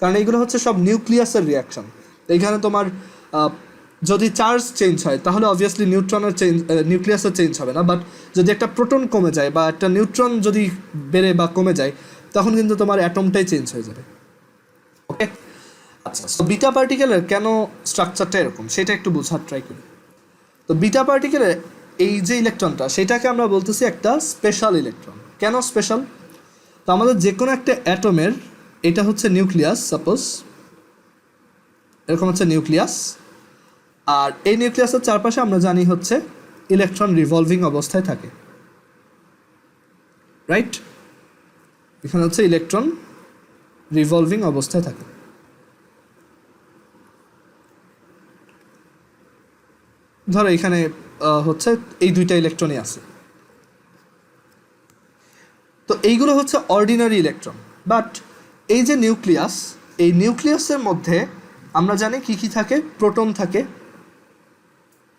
কারণ এইগুলো হচ্ছে সব নিউক্লিয়াসের রিয়াকশন। এইখানে তোমার যদি চার্জ চেঞ্জ হয় তাহলে অবভিয়াসলি নিউক্লিয়াসের চেঞ্জ হবে না, বাট যদি একটা প্রোটন কমে যায় বা একটা নিউট্রন যদি বেড়ে বা কমে যায়, তখন কিন্তু তোমার অ্যাটমটাই চেঞ্জ হয়ে যাবে। ওকে, আচ্ছা, তো বিটা পার্টিকেলের কেন স্ট্রাকচারটা এরকম সেটা একটু বোঝার ট্রাই করি। তো বিটা পার্টিকেলের এই যে ইলেকট্রনটা, সেটাকে আমরা বলতেছি একটা স্পেশাল ইলেকট্রন। কেন স্পেশাল? তো আমাদের যে কোনো একটা অ্যাটমের এটা হচ্ছে নিউক্লিয়াস, সাপোজ এরকম হচ্ছে নিউক্লিয়াস, আর এই নিউক্লিয়াসের চারপাশে আমরা জানি হচ্ছে ইলেকট্রন রিভলভিং অবস্থায় থাকে, রাইট? এখানে হচ্ছে ইলেকট্রন রিভলভিং অবস্থায় থাকে। ধরো এখানে হচ্ছে এই দুইটা ইলেকট্রনই আছে, তো এইগুলো হচ্ছে অর্ডিনারি ইলেকট্রন। বাট এই যে নিউক্লিয়াস, এই নিউক্লিয়াসের মধ্যে আমরা জানি কি কি থাকে, প্রোটন থাকে,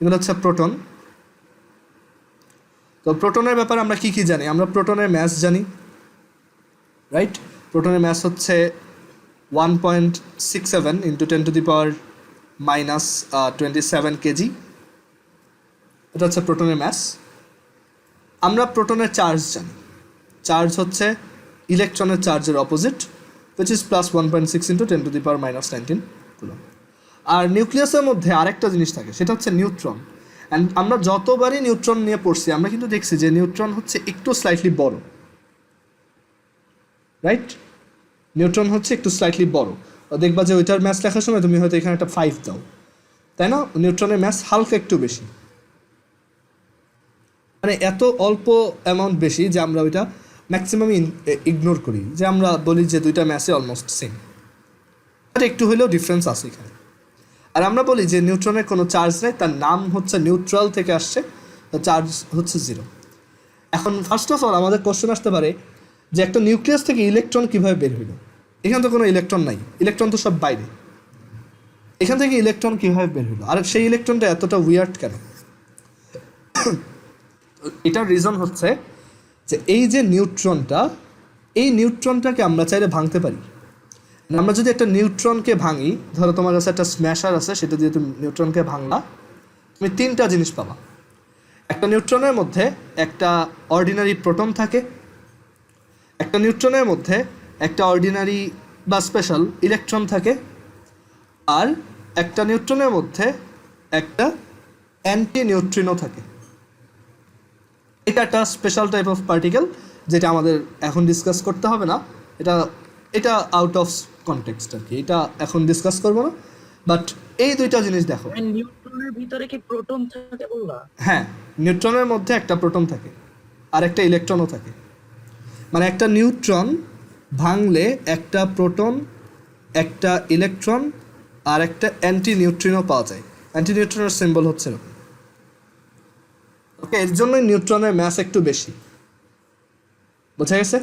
এগুলো হচ্ছে প্রোটন। তো প্রোটনের ব্যাপারে আমরা কি কি জানি? আমরা প্রোটনের ম্যাস জানি, রাইট? প্রোটনের ম্যাস হচ্ছে 1.67 × 10⁻⁻27 কেজি, এটা হচ্ছে প্রোটনের ম্যাস। আমরা প্রোটনের চার্জ জানি, চার্জ হচ্ছে ইলেকট্রনের চার্জের অপোজিট, which is +1.6 × 10⁻⁻19 কুলম। আর নিউক্লিয়াসের মধ্যে আরেকটা জিনিস থাকে, সেটা হচ্ছে নিউট্রন। অ্যান্ড আমরা যতবারই নিউট্রন নিয়ে পড়ছি, আমরা কিন্তু দেখছি যে নিউট্রন হচ্ছে একটু স্লাইটলি বড়, রাইট? নিউট্রন হচ্ছে একটু স্লাইটলি বড়। দেখবা যে ওইটার ম্যাস লেখার সময় তুমি হয়তো এখানে একটা 5 দাও, তাই না? নিউট্রনের ম্যাস হালকা একটু বেশি, মানে এত অল্প অ্যামাউন্ট বেশি যে আমরা ওইটা ম্যাক্সিমাম ইগনোর করি, যে আমরা বলি যে দুইটা ম্যাসে অলমোস্ট সেম, বাট একটু হলেও ডিফারেন্স আছে এখানে। আর আমরা বলি যে নিউট্রনের কোনো চার্জ নেই, তার নাম হচ্ছে নিউট্রাল থেকে আসছে, চার্জ হচ্ছে 0। এখন ফার্স্ট অফ অল আমাদের কোশ্চেন আসতে পারে যে একটা নিউক্লিয়াস থেকে ইলেকট্রন কীভাবে বের হইল? এখানে তো কোনো ইলেকট্রন নাই, ইলেকট্রন তো সব বাইরে, এখান থেকে ইলেকট্রন কীভাবে বের হইল? আর সেই ইলেকট্রনটা এতটা উইয়ার্ড কেন? এটার রিজন হচ্ছে যে এই যে নিউট্রনটা, এই নিউট্রনটাকে আমরা চাইলে ভাঙতে পারি। আমরা যদি একটা নিউট্রনকে ভাঙি, ধরো তোমার কাছে একটা স্ম্যাশার আছে, সেটা দিয়ে তুমি নিউট্রনকে ভাঙলা, তুমি 3টা জিনিস পাবা। একটা নিউট্রনের মধ্যে একটা অর্ডিনারি প্রোটন থাকে, একটা নিউট্রনের মধ্যে একটা অর্ডিনারি বা স্পেশাল ইলেকট্রন থাকে, আর একটা নিউট্রনের মধ্যে একটা অ্যান্টি নিউট্রিনো থাকে। এটা একটা স্পেশাল টাইপ অফ পার্টিকেল, যেটা আমাদের এখন ডিসকাস করতে হবে না, এটা আউট অফ কনটেক্সট আর কি, এটা এখন ডিসকাস করবো না। বাট এই দুইটা জিনিস দেখো, নিউট্রনের ভিতরে কি প্রোটন থাকে বললা? হ্যাঁ, নিউট্রনের মধ্যে একটা প্রোটন থাকে আর একটা ইলেকট্রনও থাকে। মানে একটা নিউট্রন ভাঙলে একটা প্রোটন, একটা ইলেকট্রন আর একটা অ্যান্টি নিউট্রিনো পাওয়া যায়। অ্যান্টি নিউট্রিনোর সিম্বল হচ্ছে এরকম। ওকে, এর জন্যই নিউট্রনের ম্যাস একটু বেশি। বোঝা গেছে?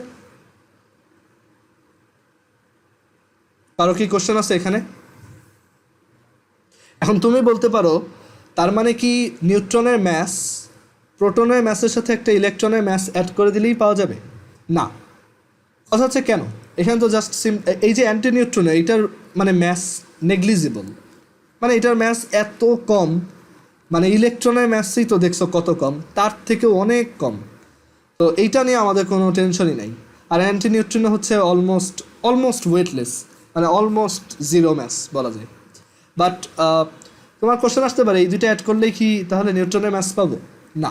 কারো কি কোশ্চেন আছে এখানে? এখন তুমি বলতে পারো তার মানে কি নিউট্রনের ম্যাস প্রোটনের ম্যাসের সাথে একটা ইলেকট্রনের ম্যাস অ্যাড করে দিলেই পাওয়া যাবে? না। কথা হচ্ছে কেন, এখানে তো জাস্ট এই যে অ্যান্টি নিউট্রন এইটার মানে ম্যাস নেগলিজিবল, মানে এটার ম্যাস এত কম, মানে ইলেকট্রনের ম্যাসই তো দেখছো কত কম, তার থেকেও অনেক কম। তো এইটা নিয়ে আমাদের কোনো টেনশনই নাই। আর অ্যান্টি নিউট্রিনো হচ্ছে অলমোস্ট ওয়েটলেস, মানে অলমোস্ট জিরো ম্যাস বলা যায়। বাট তোমার কোশ্চেন আসতে পারে এই দুইটা অ্যাড করলেই কি তাহলে নিউট্রনের ম্যাস পাবো? না,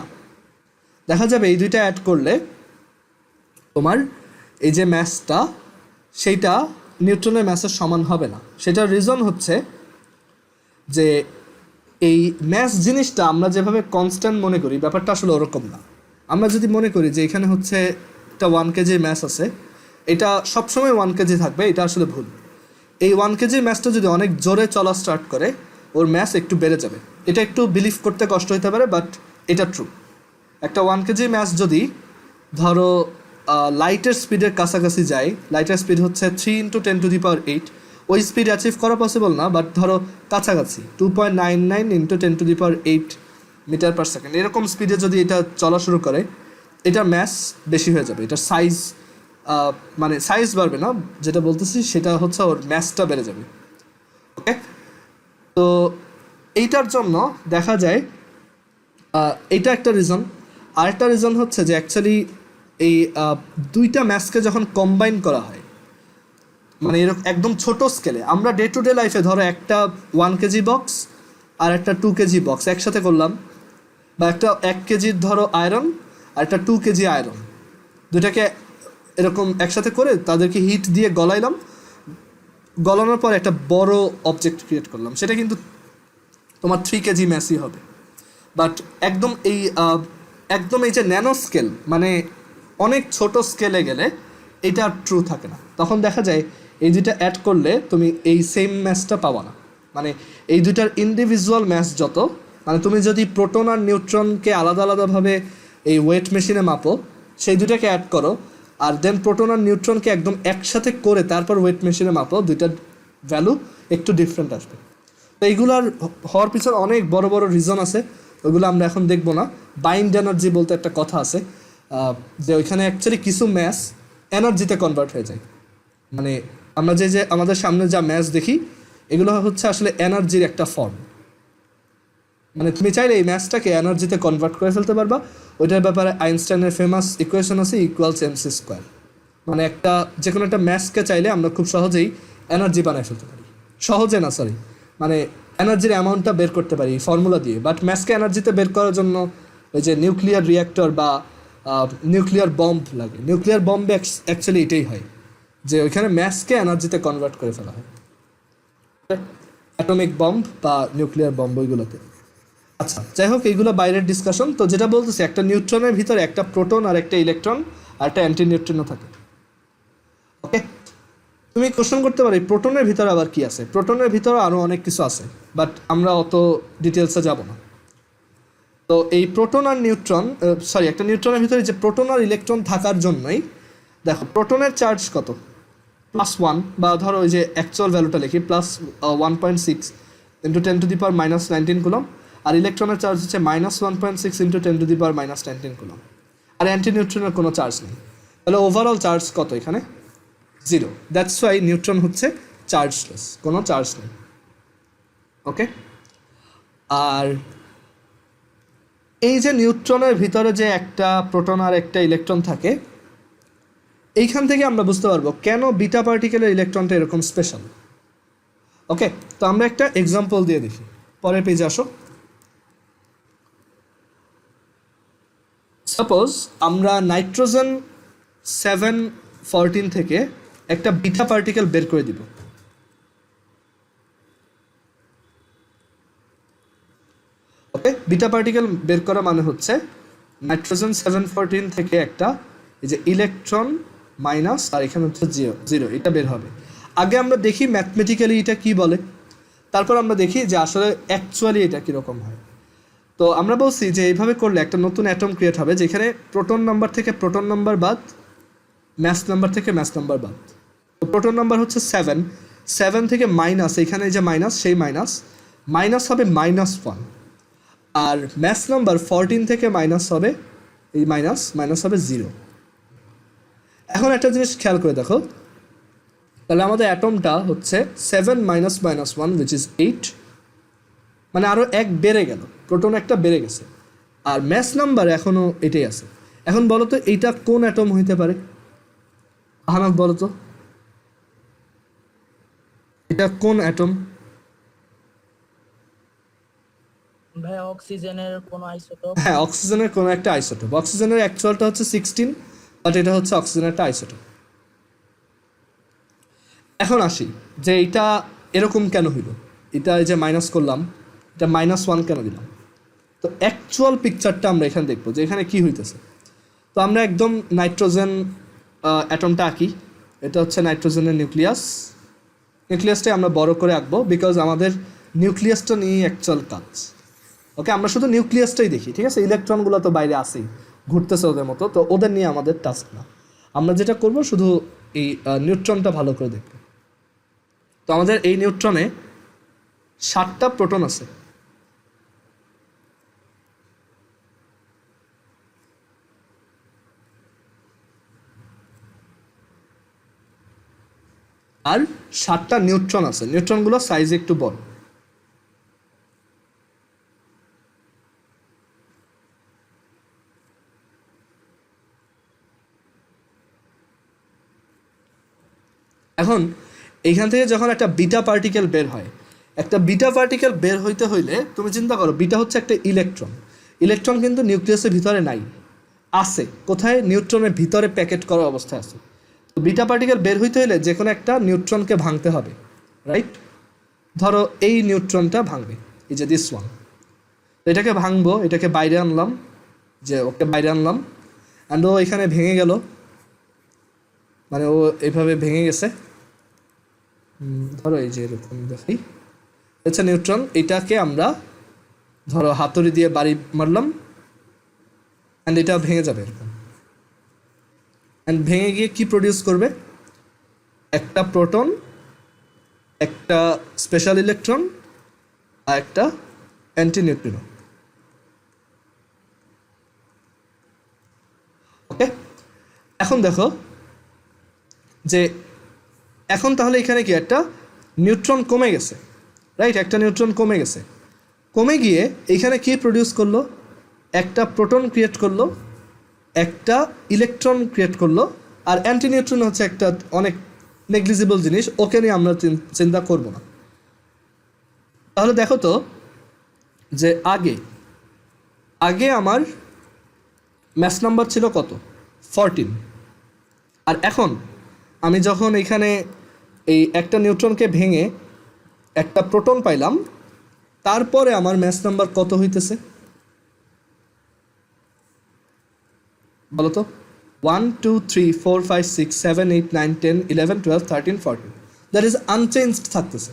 দেখা যাবে এই দুইটা অ্যাড করলে তোমার এই যে ম্যাসটা সেইটা নিউট্রনের ম্যাসের সমান হবে না। সেটার রিজন হচ্ছে যে এই ম্যাস জিনিসটা আমরা যেভাবে কনস্ট্যান্ট মনে করি ব্যাপারটা আসলে ওরকম না। আমরা যদি মনে করি যে এখানে হচ্ছে একটা 1 কেজির ম্যাস আছে, এটা সবসময় 1 কেজি থাকবে, এটা আসলে ভুল। এই 1 কেজির ম্যাসটা যদি অনেক জোরে চলা স্টার্ট করে ওর ম্যাস একটু বেড়ে যাবে। এটা একটু বিলিভ করতে কষ্ট হতে পারে, বাট এটা ট্রু। একটা 1 কেজি ম্যাস যদি ধরো লাইটের স্পিডের কাছাকাছি যায়, লাইটের স্পিড হচ্ছে 3 × 10⁸, ওই স্পিড অ্যাচিভ করা পসিবল না, বাট ধরো কাছাকাছি 2.99 × 10⁸ মিটার/সেকেন্ড, এরকম স্পিডে যদি এটা চলা শুরু করে এটার ম্যাস বেশি হয়ে যাবে, এটার সাইজ মানে সাইজ বাড়বে না, যেটা বলতেছি সেটা হচ্ছে ওর ম্যাসটা বেড়ে যাবে। ওকে, তো এইটার জন্য দেখা যায় এইটা একটা রিজন। আরেকটা রিজন হচ্ছে যে অ্যাকচুয়ালি এই দুইটা ম্যাসকে যখন কম্বাইন করা হয়, মানে এরকম একদম ছোট স্কেলে, আমরা ডে টু ডে লাইফে ধরো একটা 1 কেজি বক্স আর একটা 2 কেজি বক্স একসাথে করলাম, বা একটা 1 কেজির ধরো আয়রন আর একটা 2 কেজি আয়রন, দুটাকে এরকম একসাথে করে তাদেরকে হিট দিয়ে গলাইলাম, গলানোর পর একটা বড় অবজেক্ট ক্রিয়েট করলাম, সেটা কিন্তু তোমার 3 কেজি ম্যাসই হবে। বাট একদম এই যে ন্যানো স্কেল, মানে অনেক ছোট স্কেলে গেলে এটা ট্রু থাকে না। তখন দেখা যায় এই দুইটা অ্যাড করলে তুমি এই সেম ম্যাসটা পাবা না। মানে এই দুইটার ইন্ডিভিজুয়াল ম্যাস যত, মানে তুমি যদি প্রোটন আর নিউট্রনকে আলাদা আলাদাভাবে এই ওয়েট মেশিনে মাপো, সেই দুইটাকে অ্যাড করো, আর দেন প্রোটন আর নিউট্রনকে একদম একসাথে করে তারপর ওয়েট মেশিনে মাপো, দুইটার ভ্যালু একটু ডিফারেন্ট আসবে। তো এইগুলার হওয়ার পিছনে অনেক বড় বড় রিজন আছে, ওইগুলো আমরা এখন দেখবো না। বাইন্ড এনার্জি বলতে একটা কথা আছে, যে ওইখানে অ্যাকচুয়ালি কিছু ম্যাস এনার্জিতে কনভার্ট হয়ে যায়। মানে আমরা যে আমাদের সামনে যা ম্যাস দেখি এগুলো হচ্ছে আসলে এনার্জির একটা ফর্ম। মানে তুমি চাইলে এই ম্যাসটাকে এনার্জিতে কনভার্ট করে ফেলতে পারবা। ওইটার ব্যাপারে আইনস্টাইনের ফেমাস ইকুয়েশন আছে, = mc²। মানে যে কোনো একটা ম্যাসকে চাইলে আমরা খুব সহজেই এনার্জি বানায় ফেলতে পারি। সহজে না, সরি, মানে এনার্জির অ্যামাউন্টটা বের করতে পারি ফর্মুলা দিয়ে। বাট ম্যাসকে এনার্জিতে বের করার জন্য ওই যে নিউক্লিয়ার রিঅ্যাক্টর বা নিউক্লিয়ার বম্ব লাগে। নিউক্লিয়ার বম্বে অ্যাকচুয়ালি এটাই হয়, যে ওইখানে ম্যাসকে এনার্জিতে কনভার্ট করে ফেলা হয়, অ্যাটমিক বম্ব বা নিউক্লিয়ার বম্ব ওইগুলোতে। আচ্ছা, যাই হোক, এইগুলো বাইরের ডিসকাশন। তো যেটা বলতেছি, একটা নিউট্রনের ভিতরে একটা প্রোটন আর একটা ইলেকট্রন আর একটা অ্যান্টি নিউট্রিনো থাকে। ওকে, তুমি কোশ্চেন করতে পারি প্রোটনের ভিতরে আবার কি আছে। প্রোটনের ভিতরে আরও অনেক কিছু আছে, বাট আমরা অত ডিটেলসে যাব না। তো এই প্রোটন আর নিউট্রন, একটা নিউট্রনের ভিতরে যে প্রোটন আর ইলেকট্রন থাকার জন্যই দেখো প্রোটনের চার্জ কত, +1, বা ধরো ওই যে অ্যাকচুয়াল ভ্যালুটা লিখি +1.6 × 10⁻−19 কুলম, আর ইলেকট্রনের চার্জ হচ্ছে -1.6 × 10⁻−19 কুলম। আর অ্যান্টি নিউট্রনের কোনো চার্জ নেই, তাহলে ওভারঅল চার্জ কত এখানে? 0। দ্যাটস ওয়াই নিউট্রন হচ্ছে চার্জলেস, কোনো চার্জ নেই। ওকে, আর এই যে নিউট্রনের ভিতরে যে একটা প্রোটন আর একটা ইলেকট্রন থাকে, এইখান থেকে আমরা বুঝতে পারবো কেন বিটা পার্টিকেলের ইলেকট্রনটা এরকম স্পেশাল। ওকে, তো আমরা একটা এক্সাম্পল দিয়ে দেখি, পরের পেজে আসো। সাপোজ আমরা নাইট্রোজেন 714 থেকে একটা বিটা পার্টিকেল বের করে দিব। ওকে, বিটা পার্টিকেল বের করা মানে হচ্ছে নাইট্রোজেন 714 থেকে একটা এই যে ইলেকট্রন মাইনাস আর এখানে হচ্ছে 0 এটা বের হবে। আগে আমরা দেখি ম্যাথমেটিক্যালি এটা কি বলে, তারপর আমরা দেখি যে আসলে অ্যাকচুয়ালি এটা কীরকম হয়। তো আমরা বলছি যে এইভাবে করলে একটা নতুন অ্যাটম ক্রিয়েট হবে যেখানে প্রোটন নাম্বার থেকে প্রোটন নাম্বার বাদ, ম্যাস নাম্বার থেকে ম্যাস নাম্বার বাদ। তো প্রোটন নাম্বার হচ্ছে 7, 7 থেকে মাইনাস, এখানে যে মাইনাস সেই মাইনাস হবে -1, আর ম্যাস নাম্বার 14 থেকে মাইনাস হবে এই মাইনাস হবে 0। এখন একটা জিনিস খেয়াল করে দেখো, তাহলে আমাদের অ্যাটমটা হচ্ছে 7 - -1 which is 8, মানে আরও এক বেড়ে গেল, প্রোটন একটা বেড়ে গেছে, আর ম্যাস নাম্বার এখনও এটাই আছে। এখন বলো তো এইটা কোন অ্যাটম হইতে পারে? আহনাফ বলো তো এটা কোন অ্যাটম? ভাই অক্সিজেনের কোন আইসোটোপ? হ্যাঁ, অক্সিজেনের কোনো একটা আইসোটোপ। অক্সিজেনের অ্যাকচুয়ালটা হচ্ছে 16, বাট এটা হচ্ছে অক্সিজেনের একটা আইসোটোপ। এখন আসি যে এটা এরকম কেন হইল, এটা এই যে মাইনাস করলাম, এটা -1 কেন দিলাম? তো অ্যাকচুয়াল পিকচারটা আমরা এখানে দেখবো যে এখানে কি হইতেছে। তো আমরা একদম নাইট্রোজেন অ্যাটমটা আঁকি। এটা হচ্ছে নাইট্রোজেনের নিউক্লিয়াসটাই আমরা বড় করে আঁকবো, বিকজ আমাদের নিউক্লিয়াসটা নিয়ে অ্যাকচুয়াল কাজ। ওকে, আমরা শুধু নিউক্লিয়াসটাই দেখি, ঠিক আছে? ইলেকট্রনগুলো তো বাইরে আসেই, ঘুরতেছে ওদের মতো, তো ওদের নিয়ে আমাদের টাস্ক না। আমরা যেটা করব শুধু এই নিউট্রনটা ভালো করে দেখব। তো আমাদের এই নিউট্রনে 7টা প্রোটন আছে। আর 7টা নিউট্রন আছে, নিউট্রনগুলো সাইজে একটু বড়। এখন এইখান থেকে যখন একটা বিটা পার্টিকেল বের হয়, একটা বিটা পার্টিকেল বের হইতে হইলে তুমি চিন্তা করো, বিটা হচ্ছে একটা ইলেকট্রন কিন্তু নিউক্লিয়াসের ভিতরে নাই, আছে কোথায়? নিউট্রনের ভিতরে প্যাকেট করা অবস্থায় আছে। তো বিটা পার্টিকেল বের হইতে হইলে যে কোনো একটা নিউট্রনকে ভাঙতে হবে, রাইট? ধরো এই নিউট্রনটা ভাঙবে, এই যে দিস ওয়ান, এটাকে ভাঙবো, এটাকে বাইরে আনলাম, যে ওকে বাইরে আনলাম, অ্যান্ড ও এখানে ভেঙে গেল, মানে ও এইভাবে ভেঙে গেছে। ধরো এই যে এরকম দেখাই, আচ্ছা নিউট্রন, এটাকে আমরা ধরো হাতুড়ি দিয়ে বাড়ি মারলাম, অ্যান্ড এটা ভেঙে যাবে এরকম, অ্যান্ড ভেঙে গিয়ে কি প্রডিউস করবে? একটা প্রোটন, একটা স্পেশাল ইলেকট্রন, আর একটা অ্যান্টিনিউট্রিনো। ওকে, এখন দেখো যে এখন তাহলে এখানে কি একটা নিউট্রন কমে গেছে, রাইট? একটা নিউট্রন কমে গেছে, কমে গিয়ে এখানে কি প্রডিউস করলো? একটা প্রোটন ক্রিয়েট করলো, একটা ইলেকট্রন ক্রিয়েট করলো, আর অ্যান্টিনিউট্রন হচ্ছে একটা অনেক নেগলিজিবল জিনিস, ওকে নিয়ে আমরা চিন্তা করব না। তাহলে দেখো তো যে আগে আমার ম্যাস নাম্বার ছিল কত? 14, আর এখন আমি যখন এখানে এই একটা নিউট্রনকে ভেঙে একটা প্রোটন পাইলাম, তারপরে আমার ম্যাস নাম্বার কত হইতেছে বলো তো? 1 2 3 4 5 6 7 8 9 10 11 12 13 14, দ্যাট ইজ আনচেঞ্জড থাকতেছে।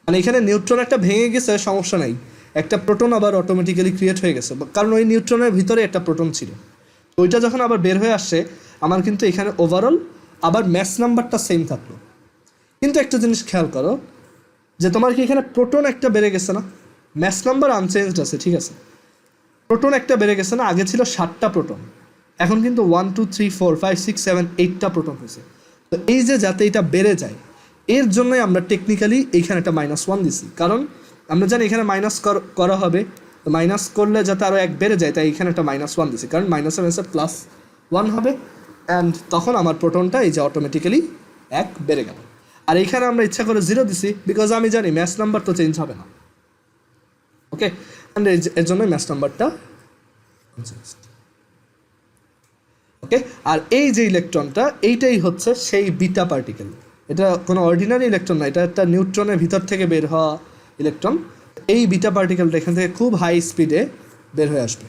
মানে এখানে নিউট্রন একটা ভেঙে গেছে, সমস্যা নাই, একটা প্রোটন আবার অটোমেটিক্যালি ক্রিয়েট হয়ে গেছে, কারণ ওই নিউট্রনের ভিতরে একটা প্রোটন ছিল। ওইটা যখন আবার বের হয়ে আসছে, আমার কিন্তু এখানে ওভারঅল আবার ম্যাস নাম্বারটা সেম থাকলো। কিন্তু একটা জিনিস খেয়াল করো যে তোমার কি এখানে প্রোটন একটা বেড়ে গেছে না? ম্যাস নাম্বার আনচেঞ্জড আছে, ঠিক আছে, প্রোটন একটা বেড়ে গেছে না? আগে ছিল 7টা প্রোটন, এখন কিন্তু 1 2 3 4 5 6 7 8টা প্রোটন হয়েছে। তো এই যে যাতে এটা বেড়ে যায়, এর জন্যই আমরা টেকনিক্যালি এইখানে একটা -1 দিছি, কারণ আমরা জানি এখানে মাইনাস করা হবে, মাইনাস করলে যাতে আরও এক বেড়ে যায়, তাই এখানে একটা -1 দিছি, কারণ মাইনাসের অ্যান্সার +1 হবে, অ্যান্ড তখন আমার প্রোটনটা এই যে অটোমেটিক্যালি এক বেড়ে গেল। আর এইখানে আমরা ইচ্ছা করে 0 দিছি, বিকজ আমি জানি ম্যাথ নাম্বার তো চেঞ্জ হবে না। ওকে, অ্যান্ড এর জন্য ম্যাথ নাম্বারটা ওকে। আর এই যে ইলেকট্রনটা, এইটাই হচ্ছে সেই বিটা পার্টিকেল। এটা কোনো অর্ডিনারি ইলেকট্রন না, এটা একটা নিউট্রনের ভিতর থেকে বের হওয়া ইলেকট্রন। এই বিটা পার্টিকেলটা এখান থেকে খুব হাই স্পিডে বের হয়ে আসবে।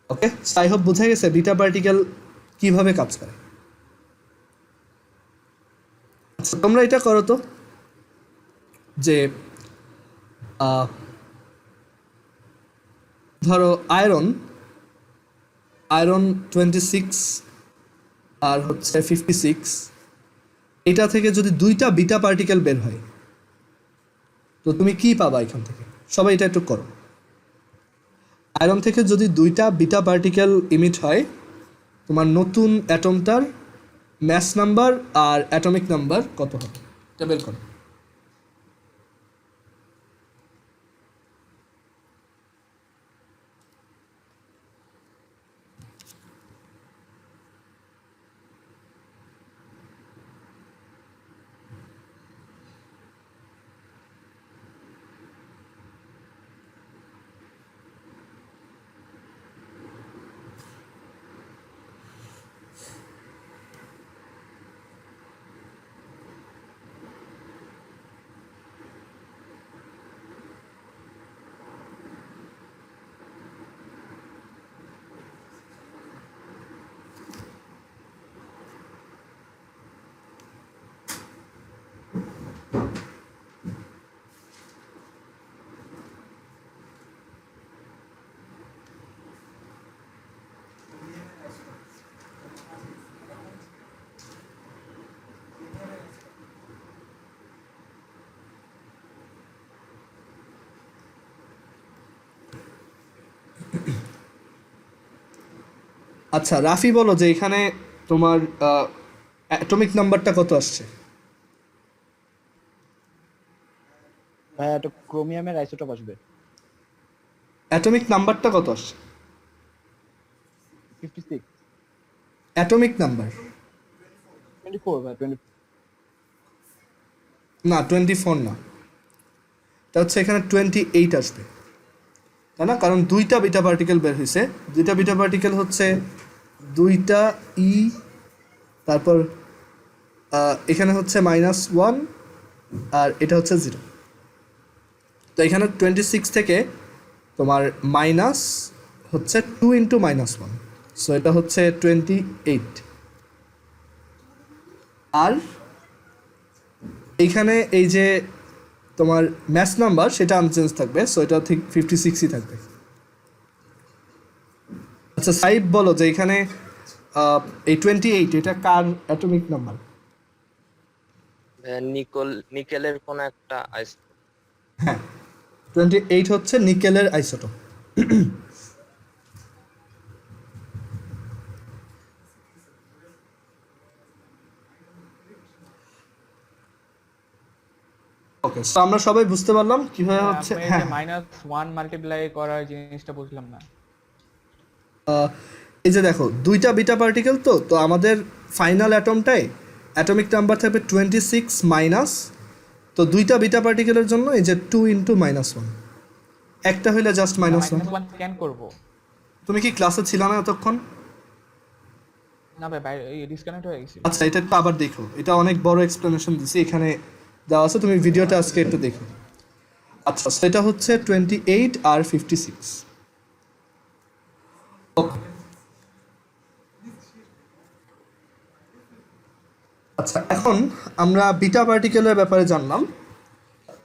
ওকে, আই হোপ বোঝা গেছে বিটা পার্টিকেল কিভাবে কাজ করে। আচ্ছা, তোমরা এটা করো তো যে ধরো আয়রন 26 আর হচ্ছে 56, এটা থেকে যদি দুইটা বিটা পার্টিকেল বের হয়, তো তুমি কি পাবা এখান থেকে? সবাই এটা একটু করো। আয়রন থেকে যদি দুইটা বিটা পার্টিকেল ইমিট হয়, তোমার নতুন অ্যাটমটার ম্যাস নাম্বার আর অ্যাটমিক নাম্বার কত হবে এটা বের করো। আচ্ছা রাফি বলো যে এখানে তোমার অ্যাটমিক নাম্বারটা কত আসছে? ভাই একটা ক্রোমিয়ামের আইসোটোপ আসবে অ্যাটমিক নাম্বারটা কত আসছে? 56 অ্যাটমিক নাম্বার 24 ভাই 20 না 24 না, এটা হচ্ছে এখানে 28 আসবে, তাই না? কারণ দুইটা বিটা পার্টিকেল বের হয়েছে, দুইটা বিটা পার্টিকেল হচ্ছে দুইটা ই, তারপর এখানে হচ্ছে -1 আর এটা হচ্ছে 0। তো এখানে 26 থেকে তোমার মাইনাস হচ্ছে 2 × -1, সো এটা হচ্ছে 28। আর এইখানে এই যে তোমার ম্যাথ নাম্বার সেটা আনচেঞ্জ থাকবে, সো এটা ঠিক 56ই থাকবে। আচ্ছা সাইব বলো যে এখানে এই 28 এটা কার অ্যাটমিক নাম্বার? নিকেলের কোন একটা হ্যাঁ 28 হচ্ছে নিকেলের আইসোটোপ। ওকে, সো আমরা সবাই বুঝতে পারলাম কিভাবে হচ্ছে। হ্যাঁ -1 মাল্টিপ্লাই করার জিনিসটা বুঝলাম না। এই যে দেখো দুইটা বিটা পার্টিকেল, তো আমাদের ফাইনাল অ্যাটমটাই অ্যাটমিক নাম্বার থাকবে 26 মাইনাস, তো দুইটা বিটা পার্টিকেলের জন্য এই যে 2 × -1, একটা হইলে জাস্ট -1। -1 স্ক্যান করব তুমি কি ক্লাসে ছিল না এতক্ষণ? না ভাই, বাইরে ডিসকানেক্ট হয়ে গেছি। আচ্ছা এটা একটু আবার দেখো, এটা অনেক বড় এক্সপ্লেনেশন দিছি এখানে দেওয়া আছে, তুমি ভিডিওটা আজকে একটু দেখো। আচ্ছা সেটা হচ্ছে 28 আর 56। আচ্ছা এখন আমরা বিটা পার্টিকেলের ব্যাপারে জানলাম।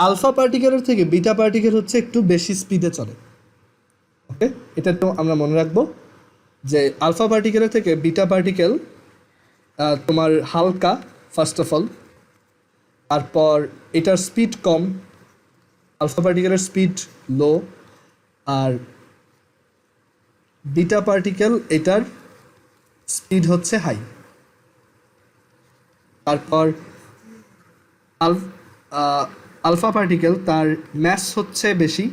আলফা পার্টিকেলের থেকে বিটা পার্টিকেল হচ্ছে একটু বেশি স্পিডে চলে। ওকে, এটা তো আমরা মনে রাখবো যে আলফা পার্টিকেলের থেকে বিটা পার্টিকেল তোমার হালকা ফার্স্ট অফ অল, তারপর এটার স্পিড কম, আলফা পার্টিকেলের স্পিড লো, আর বিটা পার্টিকেল এটার স্পিড হচ্ছে হাই। তারপর আলফা পার্টিকেল তার ম্যাস হচ্ছে বেশি,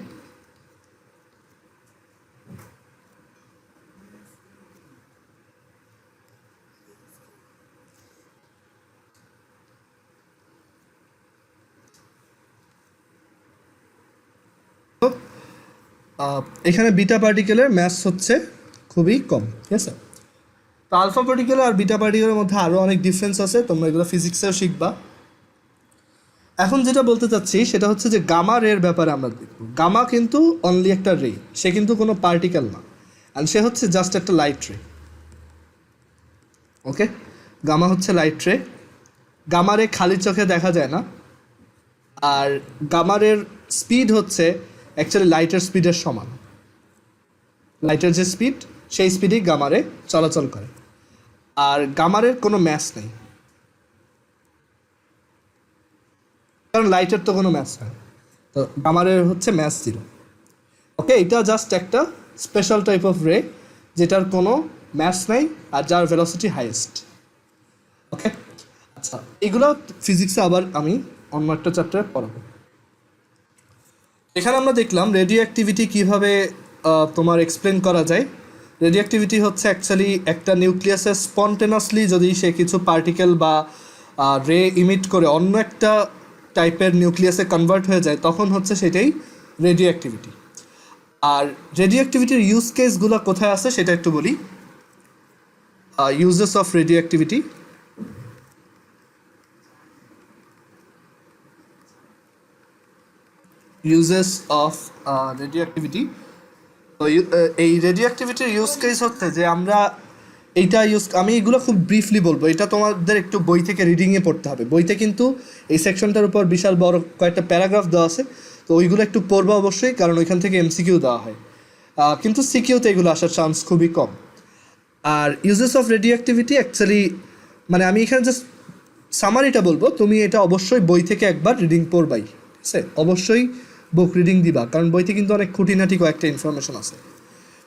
এখানে বিটা পার্টিকেলের ম্যাস হচ্ছে খুবই কম, ঠিক আছে? তো আলফা পার্টিকেল আর বিটা পার্টিকেলের মধ্যে আরও অনেক ডিফারেন্স আছে, তোমরা এগুলো ফিজিক্সেও শিখবা। এখন যেটা বলতে চাচ্ছি সেটা হচ্ছে যে গামা রের ব্যাপারে আমরা দেখব। গামা কিন্তু অনলি একটা রে, সে কিন্তু কোনো পার্টিকেল না, আর সে হচ্ছে জাস্ট একটা লাইট রে। ওকে, গামা হচ্ছে লাইট রে। গামা রে খালি চোখে দেখা যায় না, আর গামা রের স্পিড হচ্ছে অ্যাকচুয়ালি লাইটের স্পিডের সমান। লাইটের যে স্পিড সেই স্পিডেই গামারে চলাচল করে। আর গামারের কোনো ম্যাস নেই, কারণ লাইটের তো কোনো ম্যাস নেই, তো গামারের হচ্ছে ম্যাস 0। ওকে, এটা জাস্ট একটা স্পেশাল টাইপ অফ রে যেটার কোনো ম্যাস নাই আর যার ভেলোসিটি হাইয়েস্ট। ওকে, আচ্ছা, এগুলো ফিজিক্সে আবার আমি অন্য একটা চ্যাপ্টারে পড়াবো। এখানে আমরা দেখলাম রেডিও অ্যাক্টিভিটি কীভাবে তোমার এক্সপ্লেন করা যায়। রেডিও অ্যাক্টিভিটি হচ্ছে অ্যাকচুয়ালি একটা নিউক্লিয়াসে স্পন্টেনাসলি যদি সে কিছু পার্টিকেল বা রে ইমিট করে অন্য একটা টাইপের নিউক্লিয়াসে কনভার্ট হয়ে যায়, তখন হচ্ছে সেটাই রেডিও অ্যাক্টিভিটি। আর রেডিও অ্যাক্টিভিটির ইউজ কেসগুলো কোথায় আছে সেটা একটু বলি। Uses of radio activity, uses of radio activity. তো এই রেডিও অ্যাক্টিভিটির ইউজ কেস হচ্ছে যে আমরা এইটা আমি এগুলো খুব ব্রিফলি বলবো, এটা তোমাদের একটু বই থেকে রিডিংয়ে পড়তে হবে। বইতে কিন্তু এই সেকশনটার উপর বিশাল বড় কয়েকটা প্যারাগ্রাফ দেওয়া আছে, তো ওইগুলো একটু পড়বো অবশ্যই, কারণ ওইখান থেকে এমসিকিউ দেওয়া হয়, কিন্তু সিকিউতে এগুলো আসার চান্স খুবই কম। আর uses of radioactivity actually মানে আমি এখানে জাস্ট সামারিটা বলবো, তুমি এটা অবশ্যই বই থেকে একবার রিডিং পড়বাই, ঠিক আছে? অবশ্যই বুক রিডিং দিবা, কারণ বইতে কিন্তু অনেক খুঁটিনাটি কয়েকটা ইনফরমেশন আছে।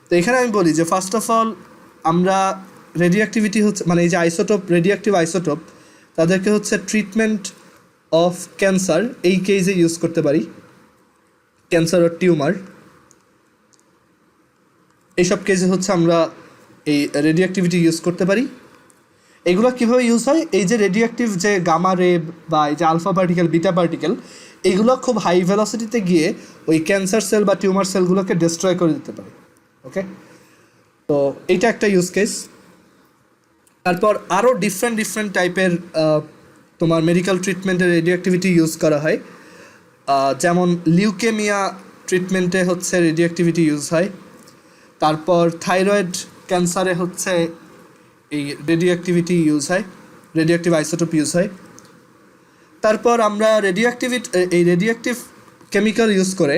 তো এখানে আমি বলি যে ফার্স্ট অফ অল আমরা রেডিও অ্যাক্টিভিটি হচ্ছে মানে এই যে আইসোটোপ, রেডিও অ্যাক্টিভ আইসোটোপ, তাদেরকে হচ্ছে ট্রিটমেন্ট অফ ক্যান্সার এই কেসে ইউজ করতে পারি, ক্যান্সার ও টিউমার, এইসব কেসে হচ্ছে আমরা এই রেডিও অ্যাক্টিভিটি ইউজ করতে পারি। এগুলো কীভাবে ইউজ হয়, এই যে রেডিও অ্যাক্টিভ যে গামা রে বা এই যে আলফা পার্টিকেল, বিটা পার্টিকেল, এগুলো খুব হাই ভেলোসিটিতে গিয়ে ওই ক্যান্সার সেল বা টিউমার সেলগুলোকে ডিস্ট্রয় করে দিতে পারে। ওকে, তো এইটা একটা ইউজ কেস। তারপর আরও ডিফারেন্ট টাইপের তোমার মেডিকেল ট্রিটমেন্টে রেডিও অ্যাক্টিভিটি ইউজ করা হয়, যেমন লিউকেমিয়া ট্রিটমেন্টে হচ্ছে রেডিও অ্যাক্টিভিটি ইউজ হয়। তারপর থাইরয়েড ক্যান্সারে হচ্ছে এই রেডিও অ্যাক্টিভিটি ইউজ হয়, রেডিও অ্যাক্টিভ আইসোটোপ ইউজ হয়। তারপর আমরা রেডিও অ্যাক্টিভ কেমিক্যাল ইউজ করে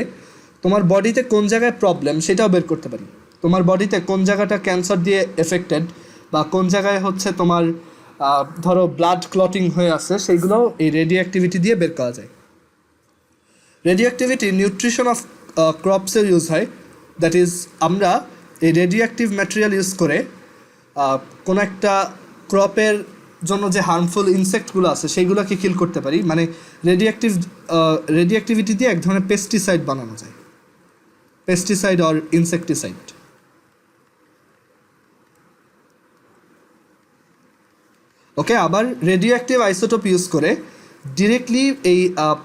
তোমার বডিতে কোন জায়গায় প্রবলেম সেটাও বের করতে পারি। তোমার বডিতে কোন জায়গাটা ক্যান্সার দিয়ে এফেক্টেড বা কোন জায়গায় হচ্ছে তোমার ধরো ব্লাড ক্লটিং হয়ে আছে, সেইগুলোও এই রেডিও অ্যাক্টিভিটি দিয়ে বের করা যায়। রেডিও অ্যাক্টিভিটি নিউট্রিশন অফ ক্রপসের ইউজ হয়, দ্যাট ইজ আমরা এই রেডিও অ্যাক্টিভ ম্যাটেরিয়াল ইউজ করে কোনো একটা ক্রপের জন্য যে হার্মফুল ইনসেক্টগুলো আছে সেইগুলোকে কিল করতে পারি। মানে রেডিও অ্যাক্টিভিটি দিয়ে এক ধরনের পেস্টিসাইড বানানো যায়, পেস্টিসাইড অর ইনসেকটিসাইড। ওকে, আবার রেডিও অ্যাক্টিভ আইসোটোপ ইউজ করে ডিরেক্টলি এই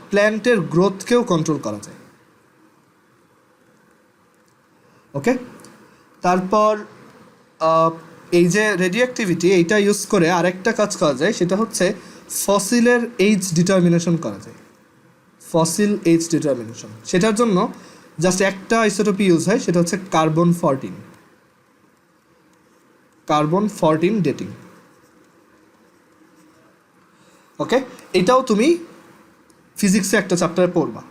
প্ল্যান্টের গ্রোথকেও কন্ট্রোল করা যায়। ওকে, তারপর এই যে রেডিও অ্যাক্টিভিটি এইটা ইউজ করে আরেকটা কাজ করা যায়, সেটা হচ্ছে ফসিলের এইজ ডিটারমিনেশন করা যায়। ফসিল এইজ ডিটারমিনেশন, সেটার জন্য জাস্ট একটা আইসোটোপি ইউজ হয়, সেটা হচ্ছে কার্বন 14 ডেটিং। ওকে, এটাও তুমি ফিজিক্সে একটা চ্যাপ্টারে পড়বা।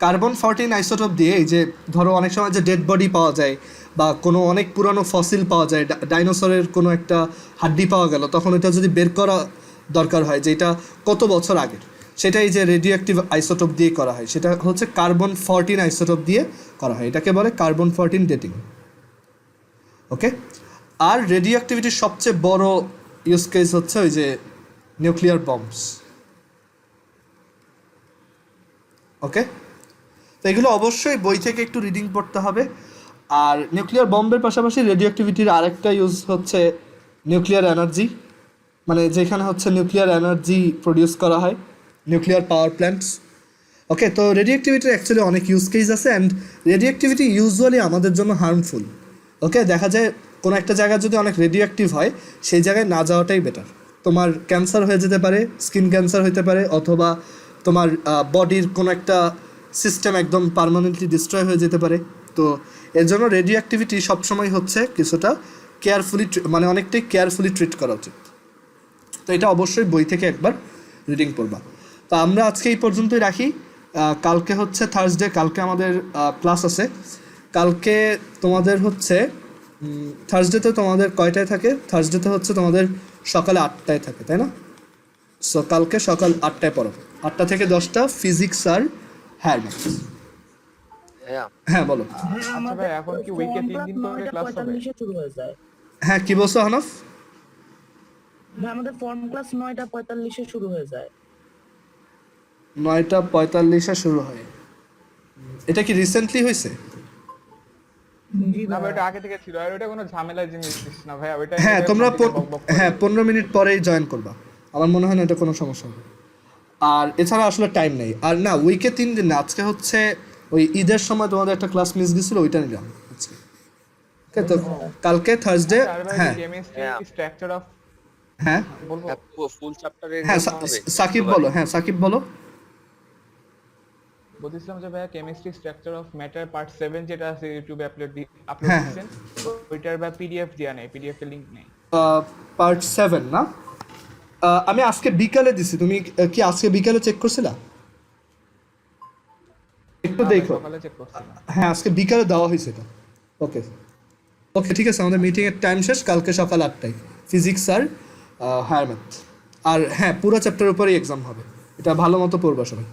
কার্বন 14 আইসোটোপ দিয়ে এই যে ধরো অনেক সময় যে ডেড বডি পাওয়া যায় বা কোনো অনেক পুরানো ফসিল পাওয়া যায়, ডাইনোসরের কোনো একটা হাড্ডি পাওয়া গেল, তখন এটা যদি বের করা দরকার হয় যে এটা কত বছর আগের, সেটা এই যে রেডিও অ্যাক্টিভ আইসোটোপ দিয়ে করা হয়, সেটা হচ্ছে কার্বন 14 আইসোটোপ দিয়ে করা হয়, এটাকে বলে কার্বন 14 ডেটিং। ওকে, আর রেডিও অ্যাক্টিভিটির সবচেয়ে বড় ইউজ কেস হচ্ছে ওই যে নিউক্লিয়ার বম্বস। ওকে, তো এগুলো অবশ্যই বই থেকে একটু রিডিং পড়তে হবে। আর নিউক্লিয়ার বম্বের পাশাপাশি রেডিও অ্যাক্টিভিটির আরেকটা ইউজ হচ্ছে নিউক্লিয়ার এনার্জি, মানে যেখানে হচ্ছে নিউক্লিয়ার এনার্জি প্রডিউস করা হয়, নিউক্লিয়ার পাওয়ার প্ল্যান্টস। ওকে, তো রেডিও অ্যাক্টিভিটির অ্যাকচুয়ালি অনেক ইউজ কেস আছে, অ্যান্ড রেডিও অ্যাক্টিভিটি ইউজুয়ালি আমাদের জন্য হার্মফুল। ওকে, দেখা যায় কোনো একটা জায়গায় যদি অনেক রেডিও অ্যাক্টিভ হয়, সেই জায়গায় না যাওয়াটাই বেটার। তোমার ক্যান্সার হয়ে যেতে পারে, স্কিন ক্যান্সার হতে পারে, অথবা তোমার বডির কোনো একটা সিস্টেম একদম পার্মানেন্টলি ডিস্ট্রয় হয়ে যেতে পারে। তো এর জন্য রেডিও অ্যাক্টিভিটি সবসময় হচ্ছে কিছুটা কেয়ারফুলি, মানে অনেকটাই কেয়ারফুলি ট্রিট করা উচিত। তো এটা অবশ্যই বই থেকে একবার রিডিং পড়বা। তো আমরা আজকে এই পর্যন্তই রাখি। কালকে হচ্ছে থার্সডে, কালকে আমাদের ক্লাস আছে, কালকে তোমাদের হচ্ছে থার্সডেতে তোমাদের কয়টায় থাকে? থার্সডেতে হচ্ছে তোমাদের সকালে 8টায় থাকে, তাই না? সো কালকে সকাল 8টায় পড়ো, 8টা থেকে 10টা ফিজিক্স আর হায়ার ম্যাথস। ভাইয়া হ্যাঁ বলো। আচ্ছা ভাই, এখন কি উইকে 3 দিন করে ক্লাস হবে? 9:45 শুরু হয়ে যায়। হ্যাঁ কি বলছো হানাফ? ভাই আমাদের ফর্ম ক্লাস 9:45 শুরু হয়ে যায়। 9:45 শুরু হয়। এটা কি রিসেন্টলি হয়েছে? জি না ভাই। ভাই, ওটা আগে থেকে ছিল, আর ওটা কোনো ঝামেলার জিনিস না ভাই, ওটা হ্যাঁ তোমরা বক হ্যাঁ 15 মিনিট পরেই জয়েন করবা, আমার মনে হয় না এটা কোনো সমস্যা হবে। আর এছাড়া আসলে টাইম নেই। আর না উইকে 3 দিন না, আজকে হচ্ছে ওই ঈদের সময় তোমাদের একটা ক্লাস মিস গেছিল, ওইটা নিলাম আজকে। ওকে, তো কালকে থার্সডে। হ্যাঁ কেমিস্ট্রি স্ট্রাকচার অফ হ্যাঁ বলবো। ফুল চ্যাপ্টারের হ্যাঁ এক্সাম হবে সাকিব বলো, হ্যাঁ সাকিব বলো। বলছিলাম যে ভাইয়া chemistry structure of matter part 7 যেটা আছে ইউটিউবে আপলোড হ্যাঁ। দিয়েছেন, ওইটার বা পিডিএফ দেয়া নেই, পিডিএফ এর লিংক নেই। পার্ট 7 না? আমি আজকে বিকালে দিছি, তুমি কি আজকে বিকালে চেক করছিলা? একটু দেখো। সকালে চেক করছিলাম। হ্যাঁ আজকে বিকালে দেওয়া হয়েছে এটা। ওকে ওকে ঠিক আছে, আমাদের মিটিংয়ের টাইম শেষ, কালকে সকাল 8টায় ফিজিক্স আর হায়ার ম্যাথ। আর হ্যাঁ পুরো চ্যাপ্টারের উপরেই এক্সাম হবে, এটা ভালো মতো পড়বা সবাই।